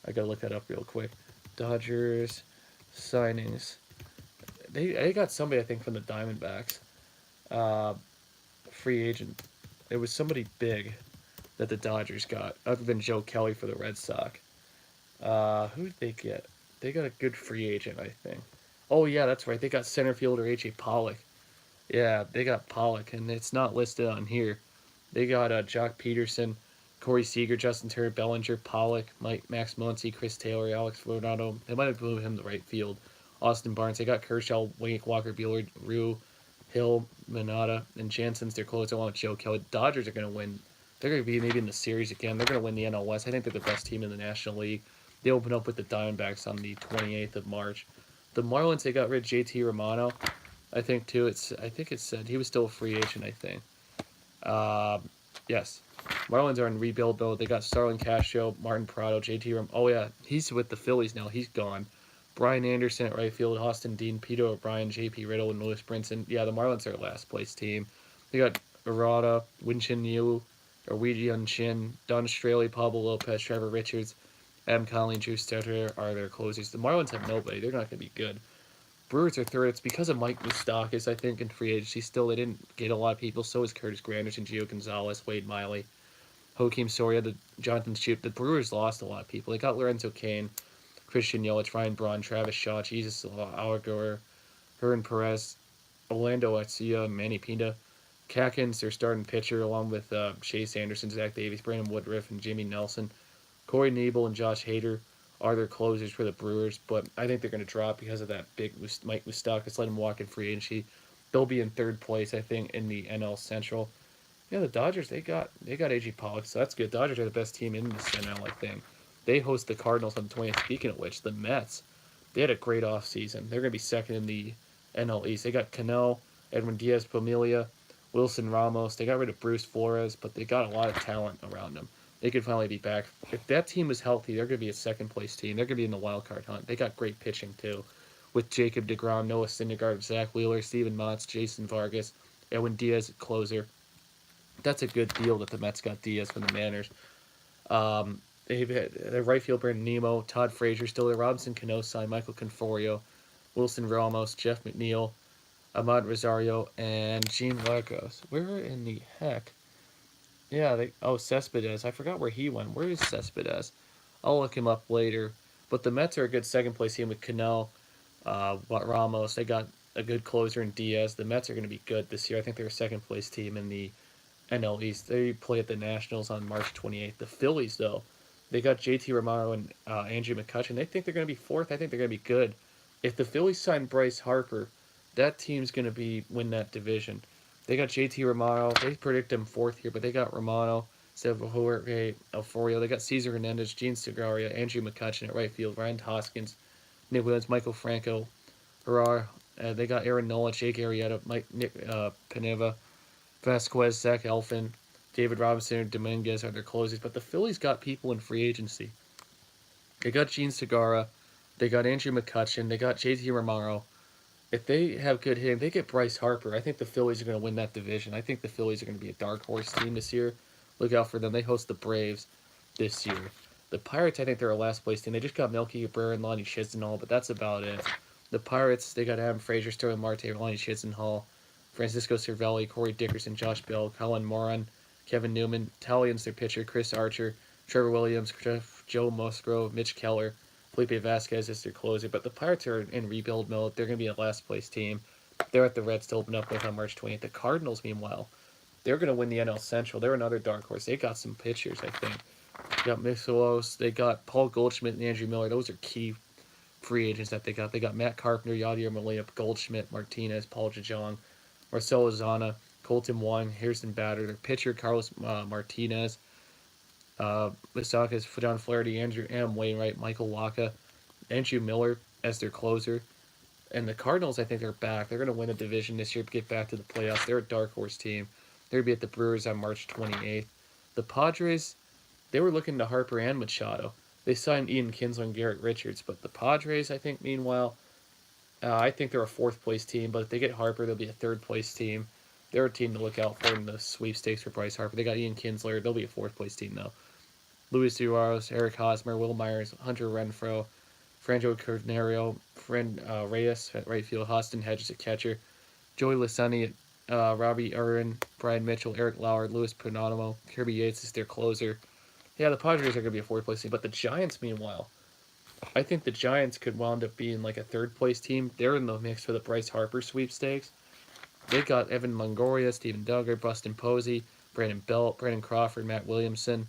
I got to look that up real quick. Dodgers signings. They got somebody, I think, from the Diamondbacks. Free agent. It was somebody big that the Dodgers got, other than Joe Kelly for the Red Sox. Who did they get? They got a good free agent, I think. Oh, yeah, that's right. They got center fielder A.J. Pollock. Yeah, they got Pollock, and it's not listed on here. They got Jock Peterson, Corey Seager, Justin Turner, Bellinger, Pollock, Max Muncy, Chris Taylor, Alex Rodado. They might have moved him to right field. Austin Barnes. They got Kershaw, Wake, Walker, Buehler, Rue, Hill, Minata, and Jansen's their closer along with Joe Kelly. Dodgers are going to win. They're going to be maybe in the series again. They're going to win the NL West. I think they're the best team in the National League. They open up with the Diamondbacks on the 28th of March. The Marlins, they got rid of JT Romano. I think too. I think it said he was still a free agent. I think. Yes, Marlins are in rebuild though. They got Starlin Castro, Martin Prado, Oh yeah, he's with the Phillies now. He's gone. Brian Anderson at right field, Austin Dean, Peter O'Brien, J.P. Riddle, and Lewis Brinson. Yeah, the Marlins are last place team. They got Arata, Winchin Yu, Norwegian Shin, Don Straley, Pablo Lopez, Trevor Richards, M. Conley, Drew Stetter are their closers. The Marlins have nobody. They're not going to be good. Brewers are third. It's because of Mike Moustakas, I think, in free agency. Still, they didn't get a lot of people. So is Curtis Granderson, Gio Gonzalez, Wade Miley, Joakim Soria, the Jonathan Shoup. The Brewers lost a lot of people. They got Lorenzo Cain, Christian Yelich, Ryan Braun, Travis Shaw, Jesus Allegor, Hernan Perez, Orlando Arcia, Manny Pineda. Catkins, their starting pitcher, along with Chase Anderson, Zach Davies, Brandon Woodruff, and Jimmy Nelson. Corey Nebel and Josh Hader are their closers for the Brewers, but I think they're going to drop because of that big Mike Moustakas. Let him walk in free agency. They'll be in third place, I think, in the NL Central. Yeah, the Dodgers, they got A.J. Pollock, so that's good. Dodgers are the best team in this NL, I think. They host the Cardinals on the 20th. Speaking of which, the Mets, they had a great offseason. They're going to be second in the NL East. They got Cano, Edwin Diaz, Familia, Wilson Ramos. They got rid of Bruce Flores, but they got a lot of talent around them. They could finally be back. If that team was healthy, they're going to be a second-place team. They're going to be in the wild card hunt. They got great pitching, too, with Jacob deGrom, Noah Syndergaard, Zach Wheeler, Steven Matz, Jason Vargas, Edwin Diaz at closer. That's a good deal that the Mets got Diaz from the Mariners. They've had their right field, Brandon Nemo, Todd Frazier, still there, Robinson Cano signed, Michael Conforto, Wilson Ramos, Jeff McNeil, Ahmad Rosario, and Gene Lagos. Where in the heck? Yeah, Cespedes. I forgot where he went. Where is Cespedes? I'll look him up later. But the Mets are a good second place team with Cano, Ramos. They got a good closer in Diaz. The Mets are going to be good this year. I think they're a second place team in the NL East. They play at the Nationals on March 28th. The Phillies, though, they got JT Romano and Andrew McCutchen. They think they're going to be fourth. I think they're going to be good. If the Phillies sign Bryce Harper, that team's going to be win that division. They got JT Romano. They predict him fourth here, but they got Romano, Jorge Alforio. They got Cesar Hernandez, Gene Segaria, Andrew McCutchen at right field, Ryan Hoskins, Nick Williams, Michael Franco, Herrera. They got Aaron Nola, Jake Arrieta, Nick Pineda, Vasquez, Zach Elfin, David Robinson, and Dominguez are their closers. But the Phillies got people in free agency. They got Gene Segura. They got Andrew McCutchen. They got JT Romano. If they have good hitting, they get Bryce Harper. I think the Phillies are going to win that division. I think the Phillies are going to be a dark horse team this year. Look out for them. They host the Braves this year. The Pirates, I think they're a last place team. They just got Melky Cabrera and Lonnie Chisenhall, but that's about it. The Pirates, they got Adam Frazier, Sterling Marte, Lonnie Chisenhall, Francisco Cervelli, Corey Dickerson, Josh Bell, Colin Moran, Kevin Newman. Italians, their pitcher, Chris Archer, Trevor Williams, Joe Musgrove, Mitch Keller, Felipe Vasquez is their closer. But the Pirates are in rebuild mode. They're going to be a last place team. They're at the Reds to open up with on March 20th. The Cardinals, meanwhile, they're going to win the NL Central. They're another dark horse. They got some pitchers, I think. They got Mixelos. They got Paul Goldschmidt and Andrew Miller. Those are key free agents that they got. They got Matt Carpenter, Yadier Molina, Goldschmidt, Martinez, Paul Jajong, Marcelo Zana, Colton Wong, Harrison Bader. Their pitcher, Carlos Martinez, Misakis, John Flaherty, Andrew M. Wainwright, Michael Waka, Andrew Miller as their closer. And the Cardinals, I think, are back. They're going to win a division this year, get back to the playoffs. They're a dark horse team. They're going to be at the Brewers on March 28th. The Padres, they were looking to Harper and Machado. They signed Ian Kinsler and Garrett Richards. But the Padres, I think, meanwhile, I think they're a fourth-place team. But if they get Harper, they'll be a third-place team. They're a team to look out for in the sweepstakes for Bryce Harper. They got Ian Kinsler. They'll be a fourth-place team, though. Luis Duaros, Eric Hosmer, Will Myers, Hunter Renfroe, Franjo Cordero, Reyes at right field, Austin Hedges at catcher, Joey Lasani at Robbie Urban, Brian Mitchell, Eric Lauer, Luis Pernodimo, Kirby Yates is their closer. Yeah, the Padres are going to be a fourth place team, but the Giants, meanwhile, I think the Giants could wound up being like a third place team. They're in the mix for the Bryce Harper sweepstakes. They got Evan Longoria, Steven Duggar, Buston Posey, Brandon Belt, Brandon Crawford, Matt Williamson,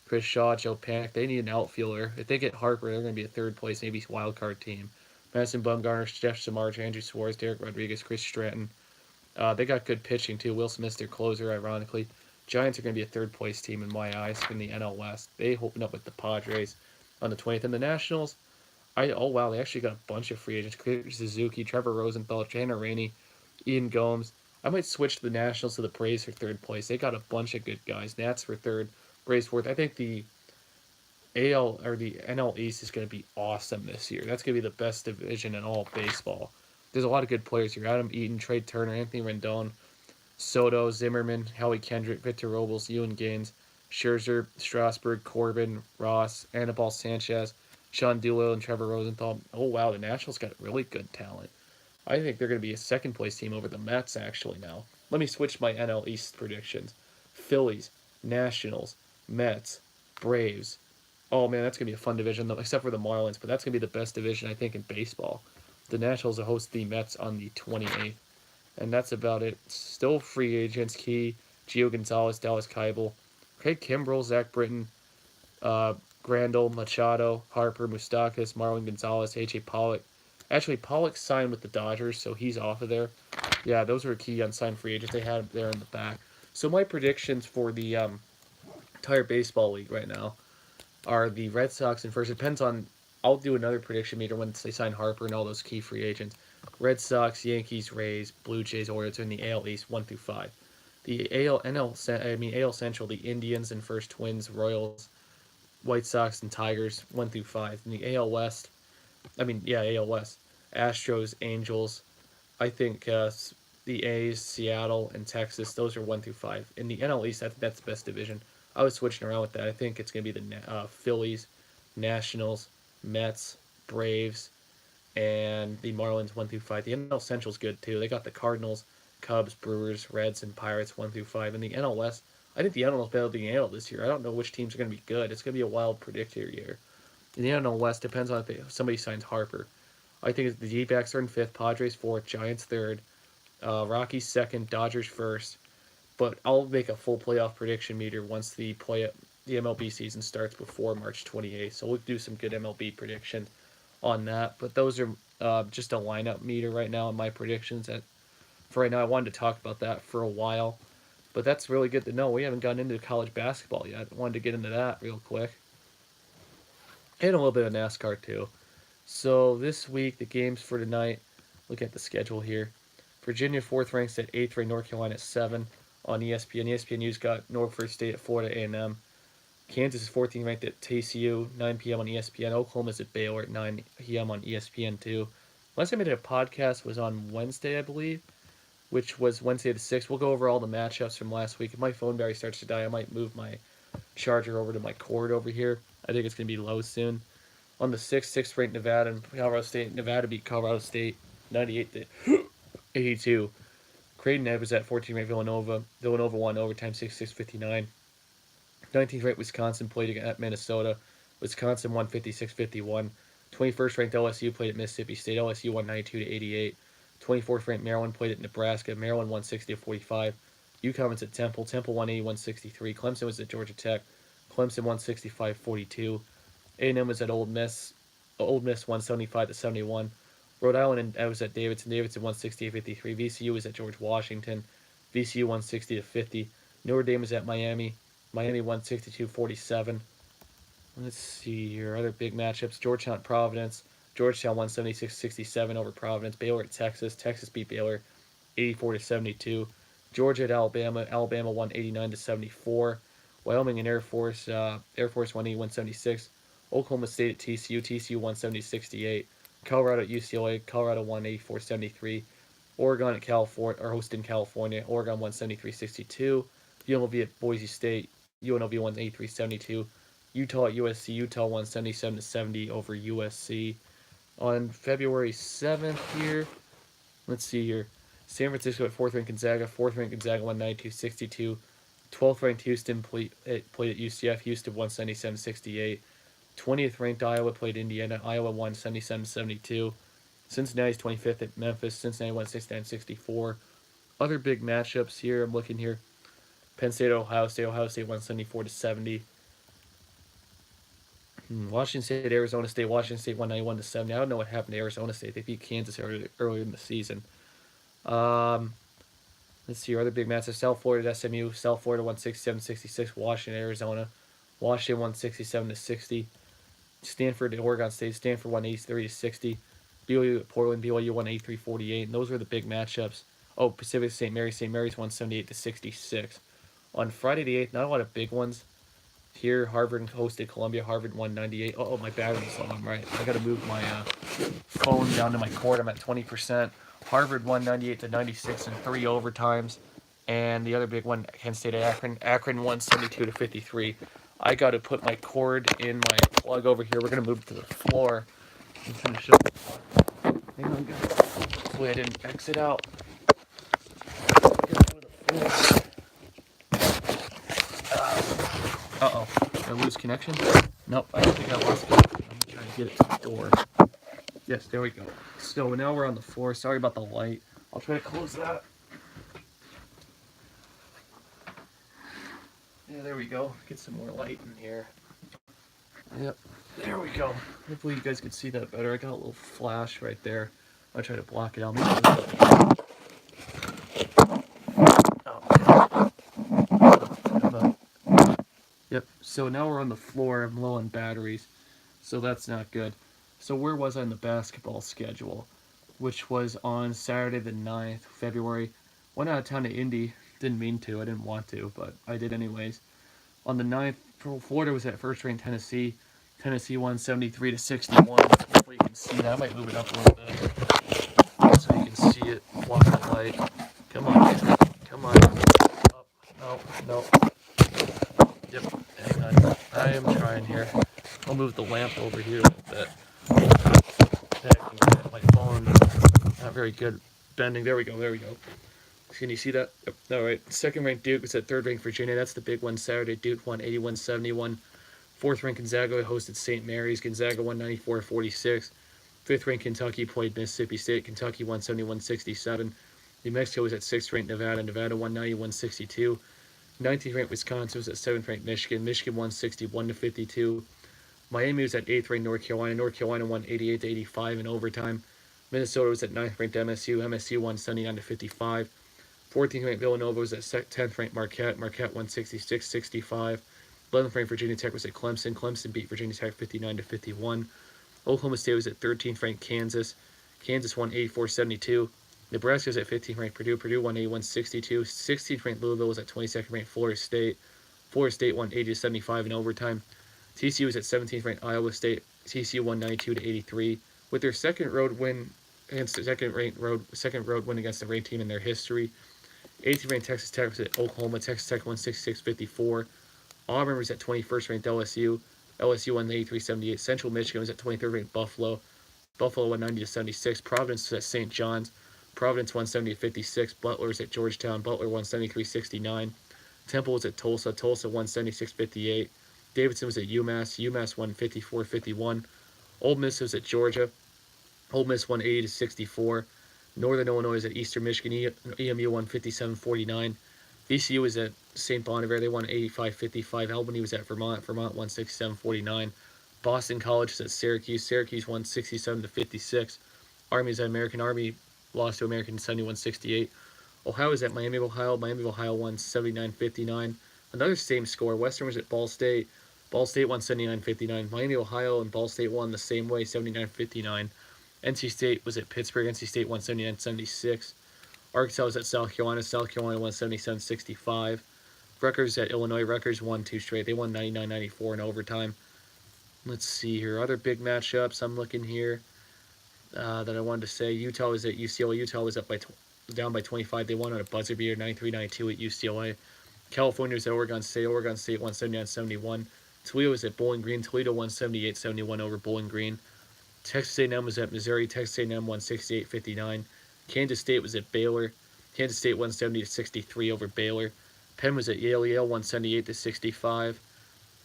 Chris Shaw, Joe Panik. They need an outfielder. If they get Harper, they're going to be a third place, maybe wild card team. Madison Bumgarner, Jeff Samardzija, Andrew Suarez, Derek Rodriguez, Chris Stratton. They got good pitching too. Will Smith's their closer, ironically. Giants are going to be a third place team in my eyes in the NL West. They open up with the Padres on the 20th. And the Nationals, they actually got a bunch of free agents. Chris Suzuki, Trevor Rosenthal, Tanner Rainey, Ian Gomes. I might switch the Nationals to the Braves for third place. They got a bunch of good guys. Nats for third, Braves fourth. I think the AL or the NL East is going to be awesome this year. That's going to be the best division in all baseball. There's a lot of good players here. Adam Eaton, Trey Turner, Anthony Rendon, Soto, Zimmerman, Howie Kendrick, Victor Robles, Ewan Gaines, Scherzer, Strasburg, Corbin, Ross, Anibal Sanchez, Sean Doolittle, and Trevor Rosenthal. Oh, wow, the Nationals got really good talent. I think they're going to be a second place team over the Mets, actually, now. Let me switch my NL East predictions. Phillies, Nationals, Mets, Braves. Oh, man, that's going to be a fun division, though, except for the Marlins, but that's going to be the best division, I think, in baseball. The Nationals will host the Mets on the 28th. And that's about it. Still free agents, Key, Gio Gonzalez, Dallas Keuchel, Craig Kimbrell, Zach Britton, Grandal, Machado, Harper, Moustakas, Marlon Gonzalez, A.J. Pollock. Actually, Pollock signed with the Dodgers, so he's off of there. Yeah, those were key unsigned free agents. They had him there in the back. So my predictions for the entire baseball league right now are the Red Sox in first. It depends on. I'll do another prediction meter once they sign Harper and all those key free agents. Red Sox, Yankees, Rays, Blue Jays, Orioles are in the AL East 1 through 5. The AL Central, the Indians in first, Twins, Royals, White Sox, and Tigers 1 through 5. In the AL West, AL West, Astros, Angels. I think the A's, Seattle, and Texas. Those are 1 through 5. In the NL East, I think that's the best division. I was switching around with that. I think it's going to be the Phillies, Nationals, Mets, Braves, and the Marlins 1 through 5. The NL Central's good too. They got the Cardinals, Cubs, Brewers, Reds, and Pirates 1 through 5. And the NL West, I think the NL is better than the AL this year. I don't know which teams are going to be good. It's going to be a wild predictor year. In the NL West, depends on if somebody signs Harper. I think the D-backs are in fifth, Padres fourth, Giants third, Rockies second, Dodgers first. But I'll make a full playoff prediction meter once the MLB season starts before March 28th. So we'll do some good MLB predictions on that. But those are just a lineup meter right now in my predictions. For right now, I wanted to talk about that for a while. But that's really good to know. We haven't gotten into college basketball yet. I wanted to get into that real quick. And a little bit of NASCAR too. So this week, the games for tonight, look at the schedule here. Virginia 4th ranks at 8th ranked, North Carolina at 7 on ESPN. ESPN News got Norfolk State at Florida A&M. Kansas is 14th ranked at TCU, 9 p.m. on ESPN. Oklahoma is at Baylor at 9 p.m. on ESPN2. Last time I did a podcast was on Wednesday, I believe, which was Wednesday the 6th. We'll go over all the matchups from last week. If my phone battery starts to die, I might move my charger over to my cord over here. I think it's going to be low soon. On the 6th ranked Nevada and Colorado State. Nevada beat Colorado State 98 to 82. Creighton Ed was at 14th ranked Villanova. Villanova won overtime 66-59. 19th ranked Wisconsin played at Minnesota. Wisconsin won 56-51. 21st ranked LSU played at Mississippi State. LSU won 92-88. 24th ranked Maryland played at Nebraska. Maryland won 60-45. UConn was at Temple. Temple won 81-63. Clemson was at Georgia Tech. Clemson won 65-42. A&M was at Ole Miss. Ole Miss won 75-71. Rhode Island and was at Davidson. Davidson won 68-53. VCU was at George Washington. VCU won 60-50. Notre Dame was at Miami. Miami won 62-47. Let's see here. Other big matchups. Georgetown at Providence. Georgetown won 76-67 over Providence. Baylor at Texas. Texas beat Baylor 84-72. Georgia at Alabama. Alabama won 89-74. Wyoming and Air Force. Air Force won 81-76. Oklahoma State at TCU. TCU won 70-68. Colorado at UCLA. Colorado won 84-73. Oregon at California, or hosted in California. Oregon won 73-62. UNLV at Boise State. UNLV won 83-72. Utah at USC. Utah won 77-70 over USC. On February 7th here, let's see here. San Francisco at 4th ranked Gonzaga. 4th ranked Gonzaga won 92-62. 12th ranked Houston played at UCF. Houston won 77-68. 20th ranked Iowa played Indiana. Iowa won 77-72. Cincinnati's 25th at Memphis. Cincinnati won 69-64. Other big matchups here. I'm looking here. Penn State, Ohio State. Ohio State won 74-70. Washington State, Arizona State. Washington State won 91-70. I don't know what happened to Arizona State. They beat Kansas earlier in the season. Let's see your other big matchups. South Florida at SMU. South Florida won 67-66. Washington, Arizona. Washington won 67-60. Stanford at Oregon State. Stanford won 83-60. BYU at Portland. BYU won 83-48. And those were the big matchups. Oh, Pacific St. Mary's. St. Mary's won 78-66. On Friday the 8th, not a lot of big ones. Here, Harvard hosted Columbia. Harvard won 98. Oh, my battery's low. I'm right. I got to move my phone down to my cord. I'm at 20%. Harvard won 98-96 in 3 overtimes. And the other big one, Kent State at Akron. Akron won 72-53. I got to put my cord in my plug over here. We're going to move to the floor. I'm trying to show the plug. Hang on, guys. Hopefully I didn't exit out. Uh-oh. Did I lose connection? Nope, I don't think I lost connection. I'm trying to get it to the door. Yes, there we go. So now we're on the floor. Sorry about the light. I'll try to close that. Yeah, there we go. Get some more light in here. Yep, there we go. Hopefully you guys can see that better. I got a little flash right there. I'll try to block it out. Yep, so now we're on the floor. I'm low on batteries, so that's not good. So where was I on the basketball schedule? Which was on Saturday the 9th, February. Went out of town to Indy. Didn't mean to. I didn't want to, but I did anyways. On the 9th, Florida was at first ranked Tennessee. Tennessee won 73-61. Hopefully you can see that. I might move it up a little bit so you can see it. Block the light. Come on. Come on. Oh, no. Yep, hang on. I am trying here. I'll move the lamp over here a little bit. My phone, not very good bending. There we go. Can you see that? Yep. All right. Second ranked Duke was at third ranked Virginia. That's the big one Saturday. Duke won 81-71. Fourth ranked Gonzaga hosted St. Mary's. Gonzaga won 94-46. 5th ranked Kentucky played Mississippi State. Kentucky 171-67. New Mexico was at 6th ranked Nevada. Nevada 190-162. 19th ranked Wisconsin was at 7th ranked Michigan. Michigan 161-52. Miami was at 8th ranked North Carolina. North Carolina won 88-85 in overtime. Minnesota was at 9th ranked MSU. MSU won 79-55. 14th ranked Villanova was at 10th ranked Marquette. Marquette won 66-65. 11th ranked Virginia Tech was at Clemson. Clemson beat Virginia Tech 59-51. Oklahoma State was at 13th ranked Kansas. Kansas won 84-72. Nebraska was at 15th ranked Purdue. Purdue won 81-62. 16th ranked Louisville was at 22nd ranked Florida State. Florida State won 80-75 in overtime. TCU was at 17th ranked Iowa State. TCU won 92-83 with their second road win against the second road win against the ranked team in their history. 18th ranked Texas Tech was at Oklahoma. Texas Tech won 66-54. Auburn was at 21st ranked LSU. LSU won 83-78. Central Michigan was at 23rd ranked Buffalo. Buffalo won 90-76. Providence was at St. John's. Providence won 70-56. Butler was at Georgetown. Butler won 73-69. Temple was at Tulsa. Tulsa won 76-58. Davidson was at UMass. UMass won 54-51. Ole Miss was at Georgia. Ole Miss won 80-64. Northern Illinois was at Eastern Michigan. EMU won 57-49. VCU was at St. Bonaventure. They won 85-55. Albany was at Vermont. Vermont won 67-49. Boston College was at Syracuse. Syracuse won 67-56. Army was at American. Army lost to American 71-68. Ohio was at Miami of Ohio. Miami of Ohio won 79-59. Another same score. Western was at Ball State. Ball State won 79-59. Miami of Ohio and Ball State won the same way, 79-59. NC State was at Pittsburgh. NC State won 79-76. Arkansas was at South Carolina. South Carolina won 77-65. Rutgers at Illinois. Rutgers won 2 straight. They won 99-94 in overtime. Let's see here. Other big matchups I'm looking here that I wanted to say. Utah was at UCLA. Utah was down by 25. They won on a buzzer beater, 93-92 at UCLA. California was at Oregon State. Oregon State won 79-71. Toledo was at Bowling Green. Toledo won 78-71 over Bowling Green. Texas A&M was at Missouri. Texas A&M won 68-59. Kansas State was at Baylor. Kansas State won 70-63 over Baylor. Penn was at Yale. Yale won 78-65.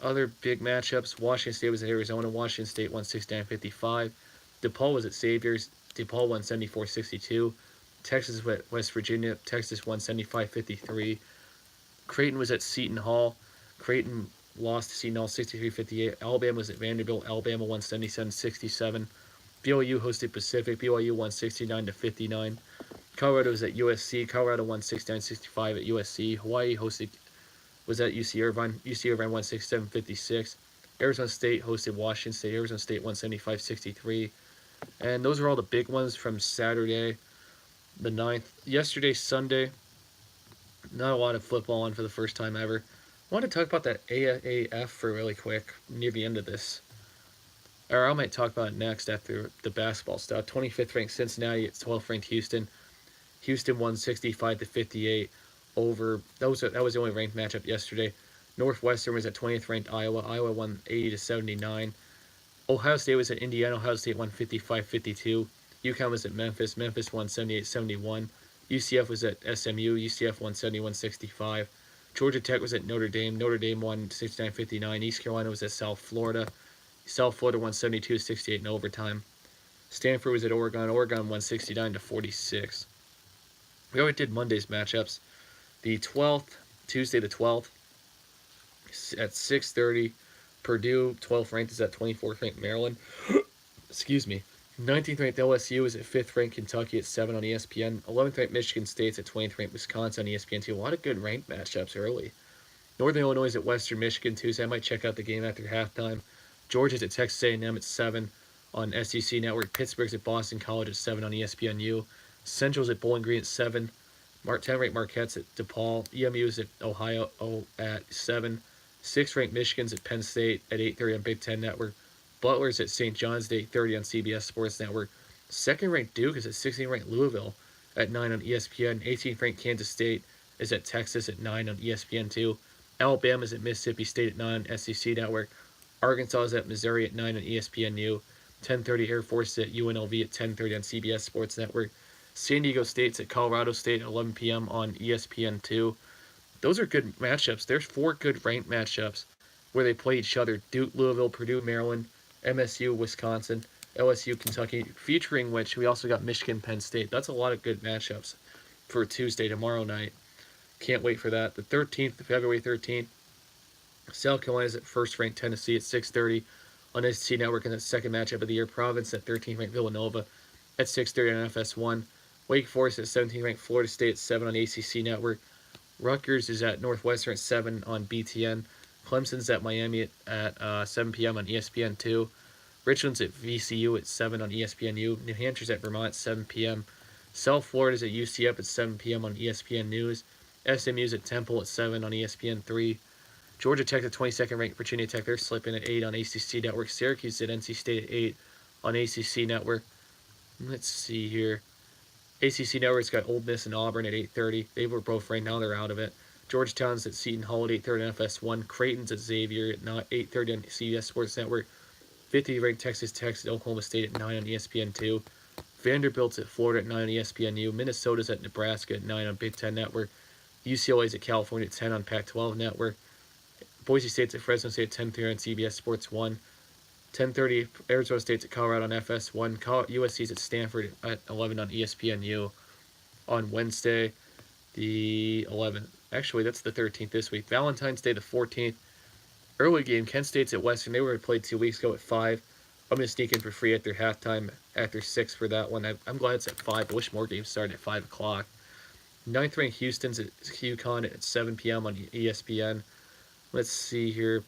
Other big matchups: Washington State was at Arizona. Washington State won 69-55. DePaul was at Xavier's. DePaul won 74-62. Texas was at West Virginia. Texas won 75-53. Creighton was at Seton Hall. Creighton lost to Seton Hall 63-58. Alabama was at Vanderbilt. Alabama won 77-67. BYU hosted Pacific. BYU won 69-59. Colorado was at USC. Colorado won 69-65 at USC. Hawaii was at UC Irvine. UC Irvine won 67-56. Arizona State hosted Washington State. Arizona State won 75-63. And those are all the big ones from Saturday, the 9th. Yesterday, Sunday, not a lot of football on for the first time ever. I want to talk about that AAF for really quick near the end of this. Or I might talk about it next after the basketball stuff. 25th ranked Cincinnati at 12th ranked Houston. Houston won 65-58 over. That was the only ranked matchup yesterday. Northwestern was at 20th ranked Iowa. Iowa won 80-79. Ohio State was at Indiana. Ohio State won 55-52. UConn was at Memphis. Memphis won 78-71. UCF was at SMU. UCF won 71-65. Georgia Tech was at Notre Dame. Notre Dame won 69-59. East Carolina was at South Florida. South Florida won 72-68 in overtime. Stanford was at Oregon. Oregon won 69-46. We already did Monday's matchups. The 12th, Tuesday the 12th, at 6:30, Purdue, 12th ranked, is at 24th ranked Maryland. Excuse me. 19th ranked LSU is at 5th ranked Kentucky at 7 on ESPN. 11th ranked Michigan State's at 20th ranked Wisconsin on ESPN2. A lot of good ranked matchups early. Northern Illinois is at Western Michigan Tuesday. I might check out the game after halftime. Georgia's at Texas A&M at 7 on SEC Network. Pittsburgh's at Boston College at 7 on ESPNU. Central's at Bowling Green at 7. 10th ranked Marquette's at DePaul. EMU's at Ohio at 7. 6th ranked Michigan's at Penn State at 8:30 on Big Ten Network. Butler's at St. John's at 8:30 on CBS Sports Network. 2nd ranked Duke is at 16th ranked Louisville at 9 on ESPN. 18th ranked Kansas State is at Texas at 9 on ESPN2. Alabama's at Mississippi State at 9 on SEC Network. Arkansas is at Missouri at 9 on ESPNU. 10:30 Air Force at UNLV at 10:30 on CBS Sports Network. San Diego State's at Colorado State at 11 p.m. on ESPN2. Those are good matchups. There's 4 good ranked matchups where they play each other. Duke, Louisville, Purdue, Maryland, MSU, Wisconsin. LSU, Kentucky, featuring which we also got Michigan, Penn State. That's a lot of good matchups for Tuesday, tomorrow night. Can't wait for that. The 13th, February 13th, South Carolina's at first-ranked Tennessee at 6:30 on SEC Network in the second matchup of the year. Providence at 13th-ranked Villanova at 6:30 on FS1. Wake Forest at 17th-ranked Florida State at 7 on ACC Network. Rutgers is at Northwestern at 7 on BTN. Clemson's at Miami at 7 p.m. on ESPN2. Richmond's at VCU at 7 on ESPNU. New Hampshire's at Vermont at 7 p.m. South Florida's at UCF at 7 p.m. on ESPN News. SMU's at Temple at 7 on ESPN3. Georgia Tech, the 22nd ranked Virginia Tech, they're slipping at 8 on ACC Network. Syracuse at NC State at 8 on ACC Network. Let's see here. ACC Network's got Ole Miss and Auburn at 8:30. They were both ranked. Now they're out of it. Georgetown's at Seton Hall at 8:30 on FS1. Creighton's at Xavier at 8:30 on CBS Sports Network. 50th ranked Texas Tech at Oklahoma State at 9 on ESPN2. Vanderbilt's at Florida at 9 on ESPNU. Minnesota's at Nebraska at 9 on Big Ten Network. UCLA's at California at 10 on Pac-12 Network. Boise State's at Fresno State at 10:30 on CBS Sports 1. 10:30 Arizona State's at Colorado on FS1. USC's at Stanford at 11 on ESPNU on Wednesday, the 11th. Actually, that's the 13th this week. Valentine's Day, the 14th. Early game, Kent State's at Western. They were played 2 weeks ago at 5. I'm going to sneak in for free after halftime, after 6 for that one. I'm glad it's at 5. I wish more games started at 5 o'clock. 9th ranked Houston's at UConn at 7 p.m. on ESPN. Let's see here.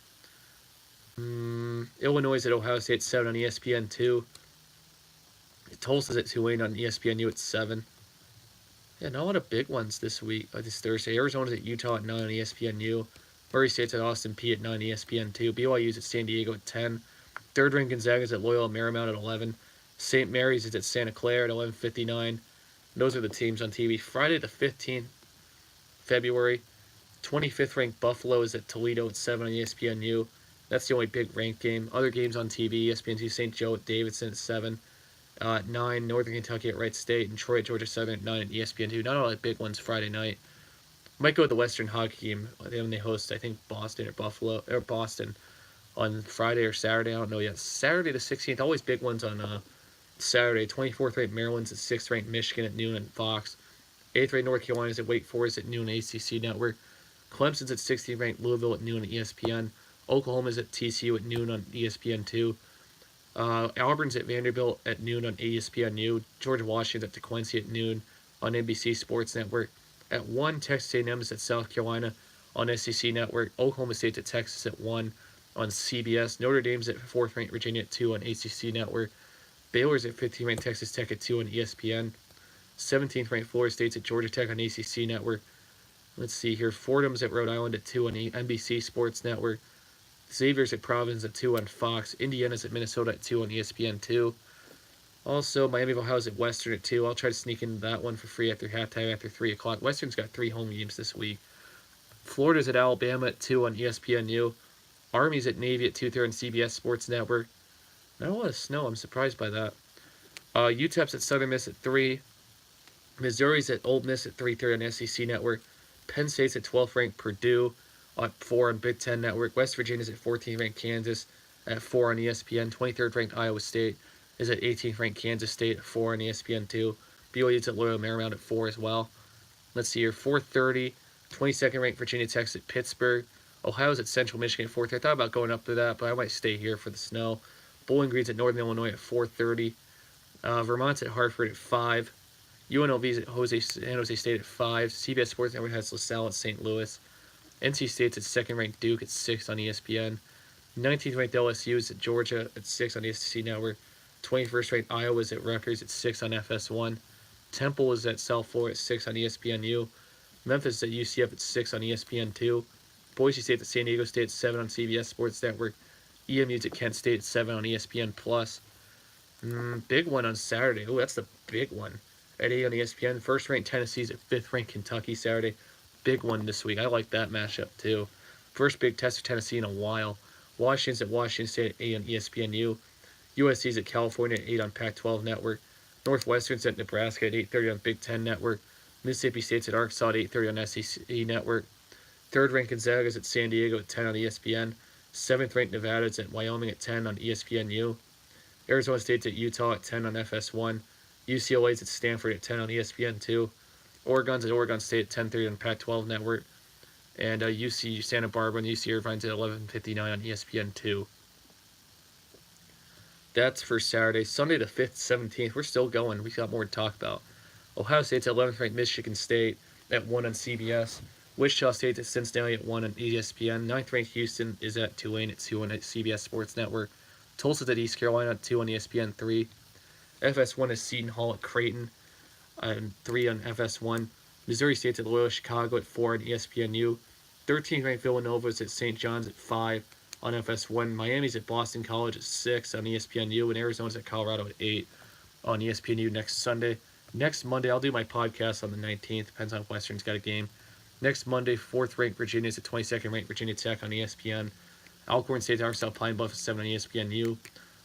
Illinois at Ohio State at 7 on ESPN2. Tulsa's at Tulane on ESPNU at 7. Yeah, not a lot of big ones this week, this Thursday. Arizona's at Utah at 9 on ESPNU. Murray State's at Austin Peay at 9 ESPN2. BYU's at San Diego at 10. Third ranked Gonzaga's at Loyola Marymount at 11. St. Mary's is at Santa Clara at 11:59. Those are the teams on TV. Friday the 15th, February. 25th ranked Buffalo is at Toledo at 7 on ESPNU. That's the only big ranked game. Other games on TV, ESPN2 St. Joe at Davidson at 7. 9, Northern Kentucky at Wright State. And Troy at Georgia Southern at 9 at ESPN2. Not all the big ones Friday night. Might go with the Western Hockey game when they host, I think, Boston or Boston on Friday or Saturday. I don't know yet. Saturday the 16th. Always big ones on Saturday. 24th ranked Maryland's at 6th ranked Michigan at noon on Fox. 8th ranked North Carolina's at Wake Forest at noon ACC Network. Clemson's at 16th ranked Louisville at noon on ESPN. Oklahoma's at TCU at noon on ESPN2. Auburn's at Vanderbilt at noon on ESPNU. George Washington's at DeQuincy at noon on NBC Sports Network. At 1, Texas A&M's at South Carolina on SEC Network. Oklahoma State's at Texas at 1 on CBS. Notre Dame's at 4th ranked Virginia at 2 on ACC Network. Baylor's at 15th ranked Texas Tech at 2 on ESPN. 17th ranked Florida State's at Georgia Tech on ACC Network. Let's see here. Fordham's at Rhode Island at 2 on NBC Sports Network. Xavier's at Providence at 2 on Fox. Indiana's at Minnesota at 2 on ESPN2. Also, Miami of Ohio's at Western at 2. I'll try to sneak in that one for free after halftime, after 3 o'clock. Western's got 3 home games this week. Florida's at Alabama at 2 on ESPNU. Army's at Navy at 2:30 on CBS Sports Network. Not a lot of snow. I'm surprised by that. UTEP's at Southern Miss at 3. Missouri's at Ole Miss at 3:30 on SEC Network. Penn State's at 12th ranked Purdue at 4 on Big Ten Network. West Virginia's at 14th ranked Kansas at 4 on ESPN. 23rd ranked Iowa State is at 18th ranked Kansas State at 4 on ESPN2. BYU's at Loyola Marymount at 4 as well. Let's see here. 4:30. 22nd ranked Virginia Tech's at Pittsburgh. Ohio's at Central Michigan at 4:30. I thought about going up to that, but I might stay here for the snow. Bowling Green's at Northern Illinois at 4:30. Vermont's at Hartford at 5. UNLV's at San Jose State at 5. CBS Sports Network has LaSalle at St. Louis. NC State's at 2nd ranked Duke at 6 on ESPN. 19th ranked LSU is at Georgia at 6 on the SEC Network. 21st ranked Iowa's at Rutgers at 6 on FS1. Temple is at South Florida at 6 on ESPNU. Memphis is at UCF at 6 on ESPN2. Boise State at San Diego State at 7 on CBS Sports Network. EMU's at Kent State at 7 on ESPN+. Big one on Saturday. Oh, that's the big one. At 8 on ESPN. First ranked Tennessee's at 5th ranked Kentucky Saturday. Big one this week. I like that matchup too. First big test for Tennessee in a while. Washington's at Washington State at 8 on ESPNU. USC's at California at 8 on Pac-12 Network. Northwestern's at Nebraska at 8:30 on Big Ten Network. Mississippi State's at Arkansas at 8:30 on SEC Network. Third ranked Gonzaga's at San Diego at 10 on ESPN. 7th ranked Nevada's at Wyoming at 10 on ESPNU. Arizona State's at Utah at 10 on FS1. UCLA's at Stanford at 10 on ESPN2. Oregon's at Oregon State at 10:30 on Pac-12 Network. And UC Santa Barbara and UC Irvine's at 11:59 on ESPN2. That's for Saturday. Sunday the 5th, 17th. We're still going. We got more to talk about. Ohio State's at 11th ranked Michigan State at 1 on CBS. Wichita State's at Cincinnati at 1 on ESPN. 9th ranked Houston is at Tulane at 2 on CBS Sports Network. Tulsa's at East Carolina at 2 on ESPN3. FS1 is Seton Hall at Creighton and 3 on FS1. Missouri State's at Loyola Chicago at 4 on ESPNU. 13th ranked Villanova is at St. John's at 5 on FS1. Miami's at Boston College at 6 on ESPNU. And Arizona's at Colorado at 8 on ESPNU next Sunday. Next Monday, I'll do my podcast on the 19th. Depends on if Western's got a game. Next Monday, 4th ranked Virginia is at 22nd ranked Virginia Tech on ESPN. Alcorn State's Arkansas Pine Bluff at 7 on ESPNU.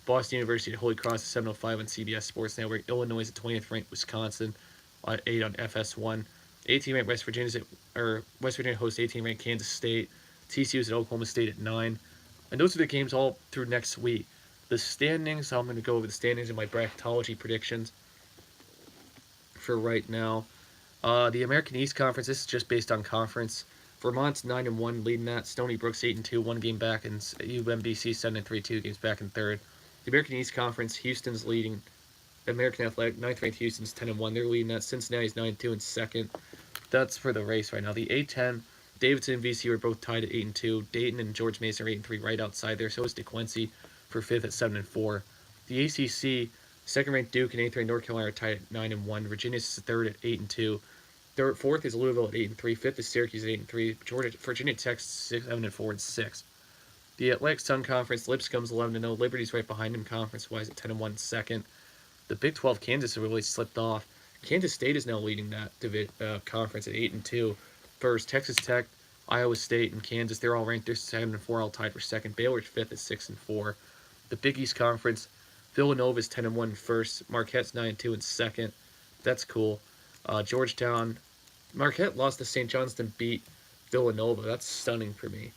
Boston University at Holy Cross at 7:05 on CBS Sports Network. Illinois is at 20th ranked Wisconsin at 8 on FS1. 18th ranked West Virginia hosts 18th ranked Kansas State. TCU is at Oklahoma State at 9. And those are the games all through next week. The standings, I'm going to go over the standings and my bracketology predictions for right now. The American East Conference, this is just based on conference. Vermont's 9-1, leading that. Stony Brook's 8-2, 1 game back, and UMBC 7-3, 2 games back in third. The American East Conference, Houston's leading. American Athletic, 9th ranked Houston's 10-1, they're leading that. Cincinnati's 9-2 in second. That's for the race right now. The A10, Davidson and VCU are both tied at 8-2. Dayton and George Mason are 8-3, right outside there. So is DeQuincy for 5th at 7-4. The ACC, 2nd ranked Duke and 8th ranked North Carolina are tied at 9-1. Virginia's 3rd at 8-2. 4th is Louisville at 8-3. 5th is Syracuse at 8-3. Virginia Tech's 7-4 and 6th. The Atlantic Sun Conference, Lipscomb's 11-0. Liberty's right behind him conference-wise at 10-1 second. The Big 12, Kansas has really slipped off. Kansas State is now leading that conference at 8-2. First, Texas Tech, Iowa State, and Kansas, they're all ranked. They're 7-4, all tied for second. Baylor's 5th at 6-4. The Big East Conference, Villanova's 10-1 first. Marquette's 9-2 in second. That's cool. Georgetown, Marquette lost to St. Johnston, beat Villanova. That's stunning for me.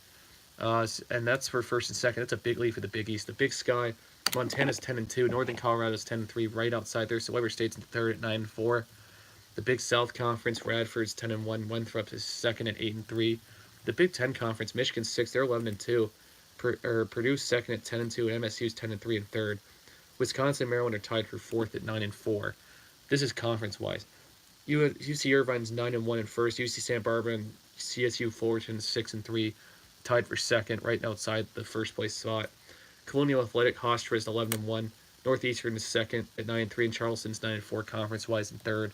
And that's for first and second. That's a big lead for the Big East. The Big Sky, Montana's 10-2. Northern Colorado's 10-3, right outside there. So Weber State's in third at 9-4. The Big South Conference, Radford's 10-1. Winthrop is second at 8-3. The Big Ten Conference, Michigan's 6th. They're 11-2. Purdue's second at 10-2. And MSU's 10-3 and third. Wisconsin and Maryland are tied for 4th at 9-4. This is conference-wise. UC Irvine's 9-1 in first. UC Santa Barbara and CSU Fullerton 6-3, tied for second, right outside the first place spot. Colonial Athletic, Hofstra is 11-1. Northeastern is second at 9-3, and Charleston's 9-4 conference-wise in third.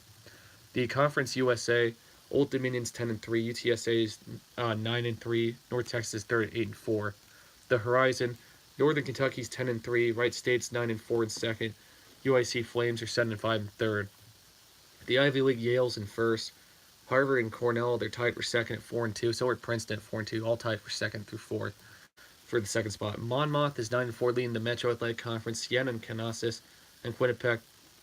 The Conference USA, Old Dominion's 10-3, UTSA is 9-3, North Texas is third at 8-4. The Horizon, Northern Kentucky's 10-3, Wright State's 9-4 in second. UIC Flames are 7-5 in third. The Ivy League, Yale's in first. Harvard and Cornell, they're tied for second at 4-2. So are Princeton at 4-2, all tied for second through fourth for the second spot. Monmouth is 9-4, leading the Metro Athletic Conference. Siena and Canisius and Quinnipiac,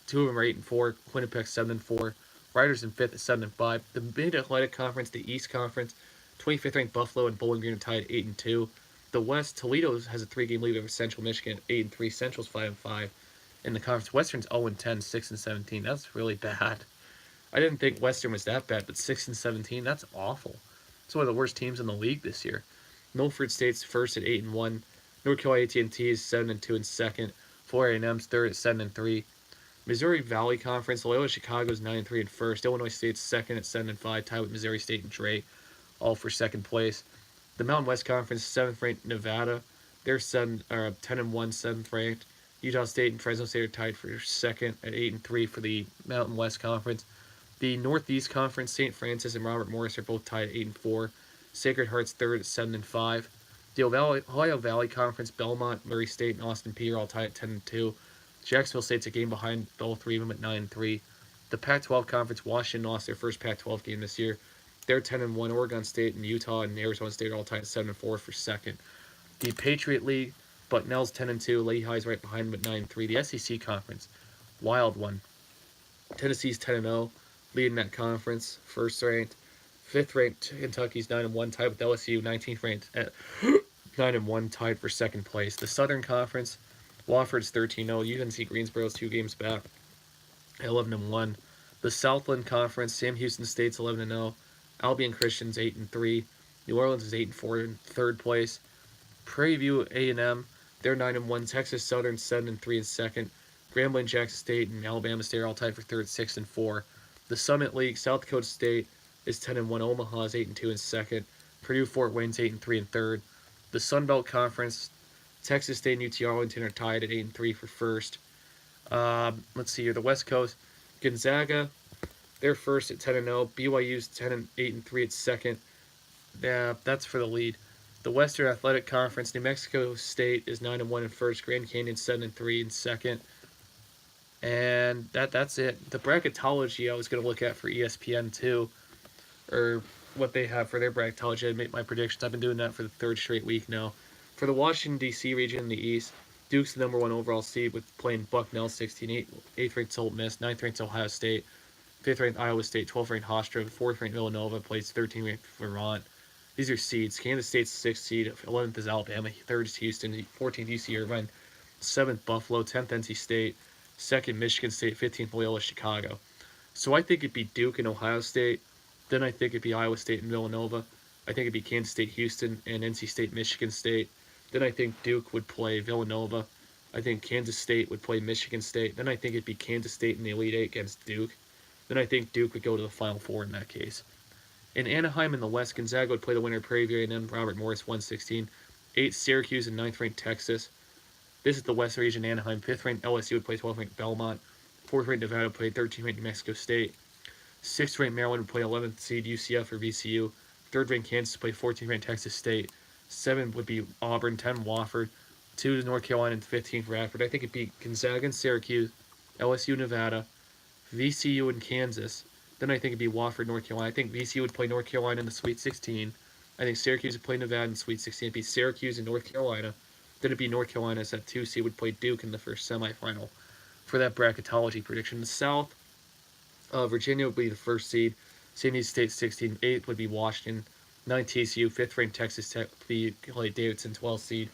2 of them are 8-4. Quinnipiac 7-4. Riders in fifth at 7-5. The Mid Athletic Conference, the East Conference, 25th ranked Buffalo and Bowling Green are tied at 8-2. The West, Toledo has a 3-game lead over Central Michigan at 8-3. Central's 5-5. In the conference, Western's 0-10, 6-17. That's really bad. I didn't think Western was that bad, but 6-17, that's awful. It's one of the worst teams in the league this year. Milford State's first at 8-1. North Carolina AT&T is 7-2 in second. Florida A&M's third at 7-3. Missouri Valley Conference, Loyola Chicago's 9-3 in first. Illinois State's second at 7-5, tied with Missouri State and Drake, all for second place. The Mountain West Conference, 7th ranked Nevada, they're 10-1, 7th ranked. Utah State and Fresno State are tied for second at 8-3 for the Mountain West Conference. The Northeast Conference, St. Francis and Robert Morris are both tied at 8-4. Sacred Heart's third at 7-5. The Ohio Valley Conference, Belmont, Murray State, and Austin Peay are all tied at 10-2. Jacksonville State's a game behind all three of them at 9-3. The Pac-12 Conference, Washington lost their first Pac-12 game this year. They're 10-1. Oregon State and Utah and Arizona State are all tied at 7-4 for second. The Patriot League, Bucknell's 10-2. Lehigh's right behind them at 9-3. The SEC Conference, wild one. Tennessee's 10-0, leading that conference, first ranked. 5th ranked Kentucky's 9-1, tied with LSU. 19th ranked at 9-1, tied for second place. The Southern Conference, Wofford's 13-0. UNC Greensboro's 2 games back at 11-1. The Southland Conference, Sam Houston State's 11-0. Albion Christian's 8-3. New Orleans is 8-4 in third place. Prairie View A&M, they're 9-1. Texas Southern 7-3 in second. Grambling, Jackson State, and Alabama State are all tied for third, 6-4. The Summit League, South Dakota State is 10-1. Omaha is 8-2 in second. Purdue Fort Wayne's 8-3 in third. The Sun Belt Conference, Texas State and UT Arlington are tied at 8-3 for first. Let's see here. The West Coast, Gonzaga, they're first at 10-0. BYU's 8-3 at second. Yeah, that's for the lead. The Western Athletic Conference, New Mexico State is 9-1 in first. Grand Canyon 7-3 in second. And that's it. The bracketology I was going to look at for ESPN too, or what they have for their bracketology. I'd make my predictions. I've been doing that for the third straight week now. For the Washington, D.C. region in the East, Duke's the number 1 overall seed with playing Bucknell 16-8, 8th ranked Ole Miss, 9th ranked Ohio State, 5th ranked Iowa State, 12th ranked Hofstra, 4th ranked Villanova, plays 13th ranked Vermont. These are seeds. Kansas State's 6th seed, 11th is Alabama, 3rd is Houston, 14th UC Irvine, 7th Buffalo, 10th NC State, 2nd Michigan State, 15th Loyola Chicago. So I think it'd be Duke and Ohio State. Then I think it'd be Iowa State and Villanova. I think it'd be Kansas State, Houston, and NC State, Michigan State. Then I think Duke would play Villanova. I think Kansas State would play Michigan State. Then I think it'd be Kansas State in the Elite Eight against Duke. Then I think Duke would go to the Final Four in that case. In Anaheim in the West, Gonzaga would play the winner of Prairie View A&M, Robert Morris, 116. 8th Syracuse and 9th ranked Texas. This is the West region. Anaheim, 5th ranked LSU would play 12th ranked Belmont. 4th ranked Nevada would play 13th ranked New Mexico State. 6th ranked Maryland would play 11th seed UCF or VCU. 3rd ranked Kansas would play 14th ranked Texas State. 7 would be Auburn, 10 Wofford. 2 is North Carolina, and 15th Radford. I think it'd be Gonzaga and Syracuse, LSU, Nevada, VCU and Kansas. Then I think it'd be Wofford, North Carolina. I think VCU would play North Carolina in the Sweet 16. I think Syracuse would play Nevada in the Sweet 16. It'd be Syracuse and North Carolina. Then it'd be North Carolina as that 2 seed would play Duke in the first semifinal for that bracketology prediction. The South, Virginia would be the first seed. San Diego State 16. 8th would be Washington. 9th TCU. 5th ranked Texas Tech would play Davidson, 12th seed.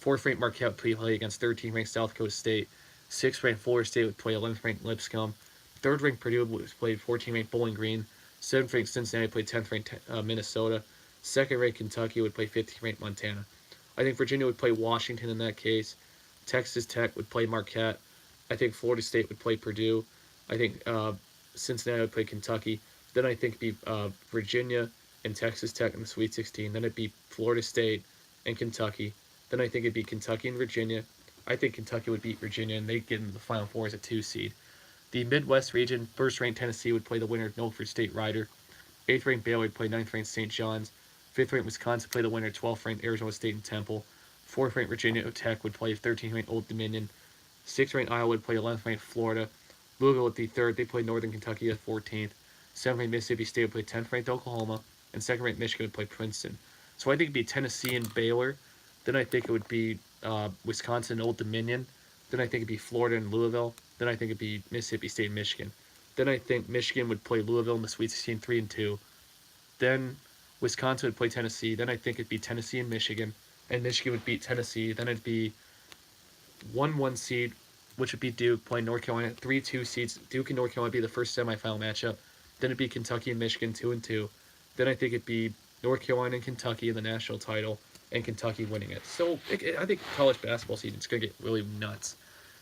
4th ranked Marquette would play against 13th ranked South Dakota State. 6th ranked Florida State would play 11th ranked Lipscomb. 3rd ranked Purdue would play 14th ranked Bowling Green. 7th ranked Cincinnati would play 10th ranked Minnesota. 2nd ranked Kentucky would play 15th ranked Montana. I think Virginia would play Washington in that case. Texas Tech would play Marquette. I think Florida State would play Purdue. I think Cincinnati would play Kentucky. Then I think it'd be Virginia and Texas Tech in the Sweet 16. Then it'd be Florida State and Kentucky. Then I think it'd be Kentucky and Virginia. I think Kentucky would beat Virginia, and they'd get into the Final Four as a 2 seed. The Midwest region, 1st ranked Tennessee would play the winner of Milford State Rider. 8th ranked Baylor would play 9th ranked St. John's. 5th ranked Wisconsin would play the winner of 12th ranked Arizona State and Temple. 4th ranked Virginia Tech would play 13th ranked Old Dominion. 6th ranked Iowa would play 11th ranked Florida. Louisville would be 3rd. They play Northern Kentucky at 14th. 7th ranked Mississippi State would play 10th ranked Oklahoma. And 2nd ranked Michigan would play Princeton. So I think it'd be Tennessee and Baylor. Then I think it would be Wisconsin and Old Dominion. Then I think it'd be Florida and Louisville. Then I think it'd be Mississippi State and Michigan. Then I think Michigan would play Louisville in the Sweet 16, 3-2. Then Wisconsin would play Tennessee. Then I think it'd be Tennessee and Michigan. And Michigan would beat Tennessee. Then it'd be 1-1 seed, which would be Duke, playing North Carolina. 3-2 seeds. Duke and North Carolina would be the first semifinal matchup. Then it'd be Kentucky and Michigan, 2-2. Then I think it'd be North Carolina and Kentucky in the national title, and Kentucky winning it. So I think college basketball season is going to get really nuts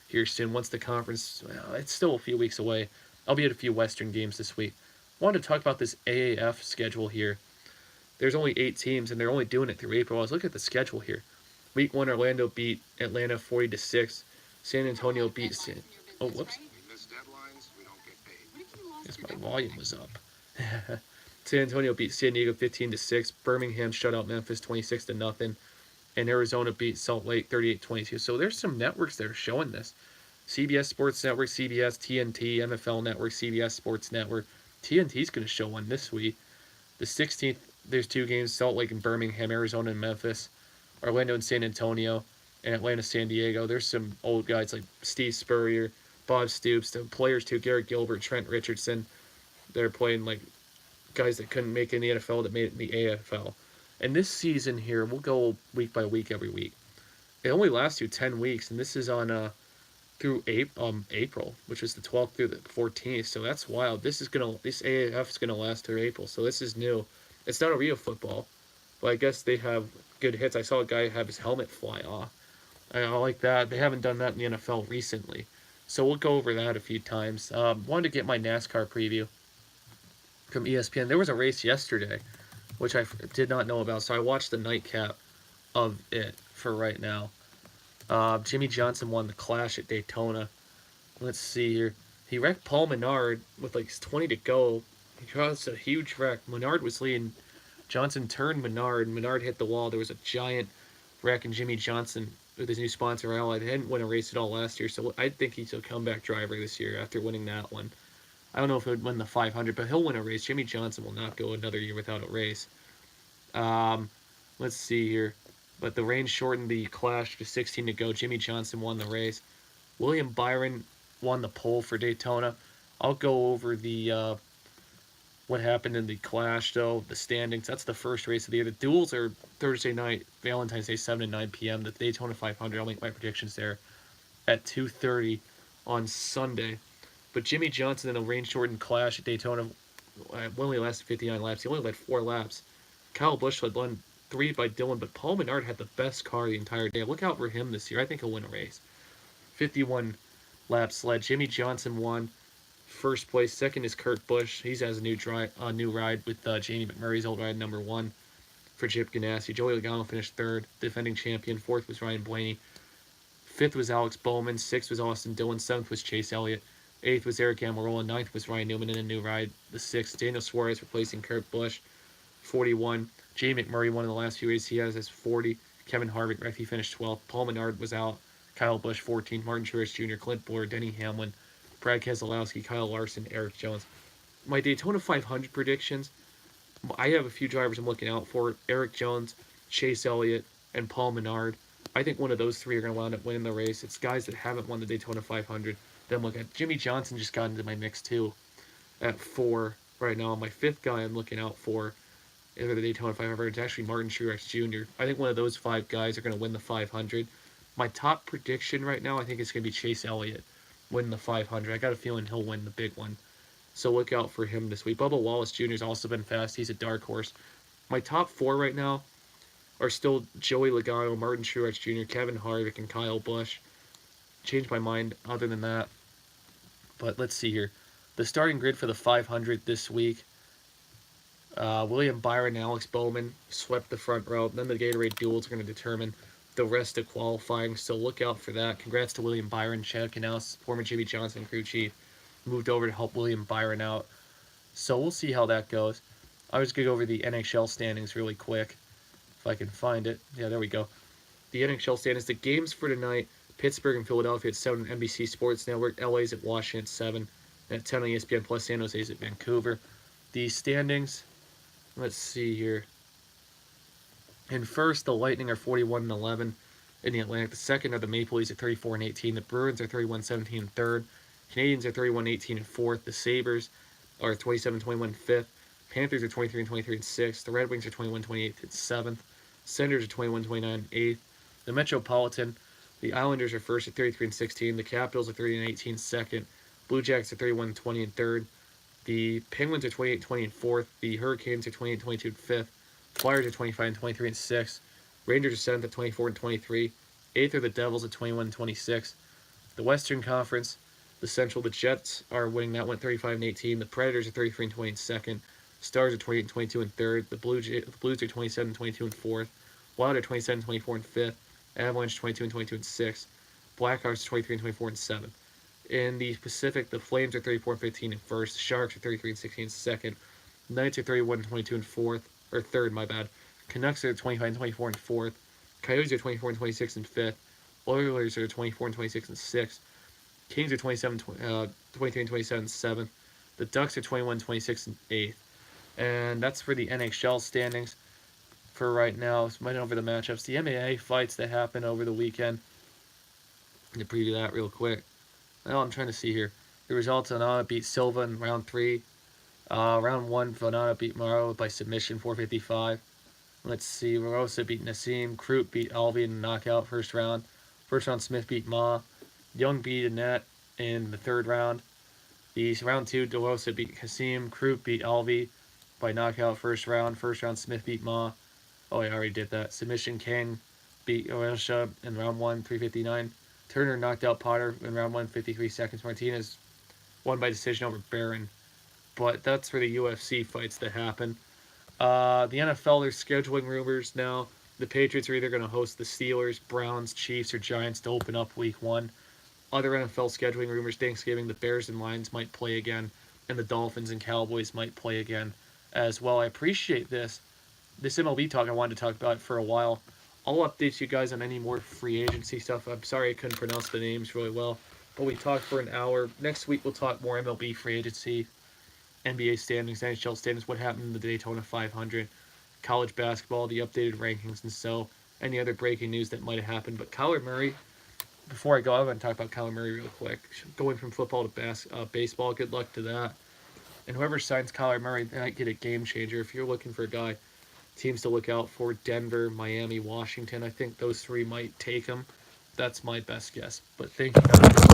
here soon. Once the conference, well, it's still a few weeks away. I'll be at a few Western games this week. I wanted to talk about this AAF schedule here. There's only 8 teams, and they're only doing it through April. I was looking at the schedule here. Week 1, Orlando beat Atlanta 40-6. San Antonio beat oh, whoops. Guess my volume was up. San Antonio beat San Diego 15-6. Birmingham shut out Memphis 26-0. And Arizona beat Salt Lake 38-22. So there's some networks that are showing this. CBS Sports Network, CBS, TNT, NFL Network, CBS Sports Network. TNT's going to show one this week. The 16th, there's 2 games, Salt Lake and Birmingham, Arizona and Memphis, Orlando and San Antonio, and Atlanta, San Diego. There's some old guys like Steve Spurrier, Bob Stoops, the players too, Garrett Gilbert, Trent Richardson. They're playing like guys that couldn't make it in the NFL that made it in the AFL. And this season here, we'll go week by week every week. It only lasts you 10 weeks, and this is on through April, which is the 12th through the 14th. So that's wild. This AAF is gonna last through April. So this is new. It's not a real football, but I guess they have good hits. I saw a guy have his helmet fly off. I like that. They haven't done that in the NFL recently. So we'll go over that a few times. Wanted to get my NASCAR preview from ESPN. There was a race yesterday, which I did not know about, so I watched the nightcap of it for right now. Jimmy Johnson won the Clash at Daytona. Let's see here. He wrecked Paul Menard with like 20 to go. He caused a huge wreck. Menard was leading. Johnson turned Menard. Menard hit the wall. There was a giant wreck, and Jimmy Johnson, with his new sponsor, Ally, they hadn't won a race at all last year, so I think he's a comeback driver this year after winning that one. I don't know if he would win the 500, but he'll win a race. Jimmy Johnson will not go another year without a race. Um, let's see here. But the rain shortened the Clash to 16 to go. Jimmy Johnson won the race. William Byron won the pole for Daytona. I'll go over the what happened in the Clash, though, the standings. That's the first race of the year. The duels are Thursday night, Valentine's Day, 7 to 9 p.m. The Daytona 500, I'll make my predictions there at 2:30 on Sunday. But Jimmy Johnson in a rain-shortened Clash at Daytona only lasted 59 laps. He only led 4 laps. Kyle Busch led 3 by Dillon, but Paul Menard had the best car the entire day. Look out for him this year. I think he'll win a race. 51 laps led. Jimmy Johnson won first place. Second is Kurt Busch. He has a new ride with Jamie McMurray's old ride, number 1 for Chip Ganassi. Joey Logano finished 3rd, defending champion. 4th was Ryan Blaney. 5th was Alex Bowman. 6th was Austin Dillon. 7th was Chase Elliott. 8th was Eric Almirola. 9th was Ryan Newman in a new ride. The 6th, Daniel Suarez replacing Kurt Busch. 41. Jamie McMurray won in the last few races. He has his 40. Kevin Harvick, he finished 12th. Paul Menard was out. Kyle Busch 14. Martin Truex Jr., Clint Bowyer, Denny Hamlin, Brad Keselowski, Kyle Larson, Eric Jones. My Daytona 500 predictions, I have a few drivers I'm looking out for. Eric Jones, Chase Elliott, and Paul Menard. I think one of those 3 are going to wind up winning the race. It's guys that haven't won the Daytona 500. Then look at Jimmy Johnson just got into my mix too at 4 right now. My 5th guy I'm looking out for in the Daytona 500 is actually Martin Truex Jr. I think one of those 5 guys are going to win the 500. My top prediction right now, I think it's going to be Chase Elliott win the 500. I got a feeling he'll win the big one. So look out for him this week. Bubba Wallace Jr. has also been fast. He's a dark horse. My top 4 right now are still Joey Logano, Martin Truex Jr., Kevin Harvick, and Kyle Busch. Changed my mind other than that. But let's see here. The starting grid for the 500 this week. William Byron and Alex Bowman swept the front row. Then the Gatorade duels are going to determine the rest of qualifying, so look out for that. Congrats to William Byron. Chad Knaus, former Jimmy Johnson crew chief, moved over to help William Byron out. So we'll see how that goes. I was going to go over the NHL standings really quick, if I can find it. Yeah, there we go. The NHL standings, the games for tonight, Pittsburgh and Philadelphia at 7 on NBC Sports Network, LA's at Washington at 7, and at 10 on ESPN Plus, San Jose's at Vancouver. The standings, let's see here. In first, the Lightning are 41-11 in the Atlantic. The second are the Maple Leafs at 34-18. The Bruins are 31-17 in third. Canadians are 31-18 in fourth. The Sabres are 27-21 in fifth. Panthers are 23-23 in sixth. The Red Wings are 21-28 in seventh. Senators are 21-29 in eighth. The Metropolitan, the Islanders are first at 33-16. The Capitals are 30-18 second. Blue Jackets are 31-20 in third. The Penguins are 28-20 in fourth. The Hurricanes are 28-22 in fifth. Flyers are 25-23 in sixth. Rangers are 7th at 24-23. 8th are the Devils at 21-26. The Western Conference, the Central, the Jets are winning that one 35-18. The Predators are 33-20 in second. Stars are 28-22 in third. The Blues are 27-22 in fourth. Wild are 27-24 in fifth. Avalanche 22-22 in sixth. Blackhawks 23-24 in seventh. In the Pacific, the Flames are 34-15 in first. The Sharks are 33-16 in second. Knights are 31-22 in fourth. Or third, my bad. Canucks are 25-24 in fourth. Coyotes are 24-26 in fifth. Oilers are 24-26 in sixth. Kings are 23-27 in seventh. The Ducks are 21-26 in eighth. And that's for the NHL standings for right now. So went over the matchups. The MMA fights that happened over the weekend. I'm going to preview that real quick. Well, I'm trying to see here. The results: Onana beat Silva in round 3. Round 1, Onana beat Morrow by submission, 455. Let's see. Rosa beat Nassim. Kroop beat Alvi in the knockout first round. First round, Smith beat Ma. Young beat Annette in the third round. The round two, DeRosa beat Kasim. Kroop beat Alvi by knockout first round. First round, Smith beat Ma. Oh, I already did that. Submission, King beat Oresha in round one, 359. Turner knocked out Potter in round one, 53 seconds. Martinez won by decision over Barron. But that's for the UFC fights that happen. The NFL, there's scheduling rumors now. The Patriots are either going to host the Steelers, Browns, Chiefs, or Giants to open up week one. Other NFL scheduling rumors, Thanksgiving, the Bears and Lions might play again, and the Dolphins and Cowboys might play again as well. I appreciate this MLB talk. I wanted to talk about it for a while. I'll update you guys on any more free agency stuff. I'm sorry I couldn't pronounce the names really well, but we talked for an hour. Next week we'll talk more MLB free agency, NBA standings, NHL standings, what happened in the Daytona 500, college basketball, the updated rankings, and so any other breaking news that might have happened. But Kyler Murray, before I go, I'm going to talk about Kyler Murray real quick. Going from football to baseball, good luck to that. And whoever signs Kyler Murray, they might get a game changer. If you're looking for a guy, teams to look out for, Denver, Miami, Washington, I think those three might take him. That's my best guess. But thank you guys for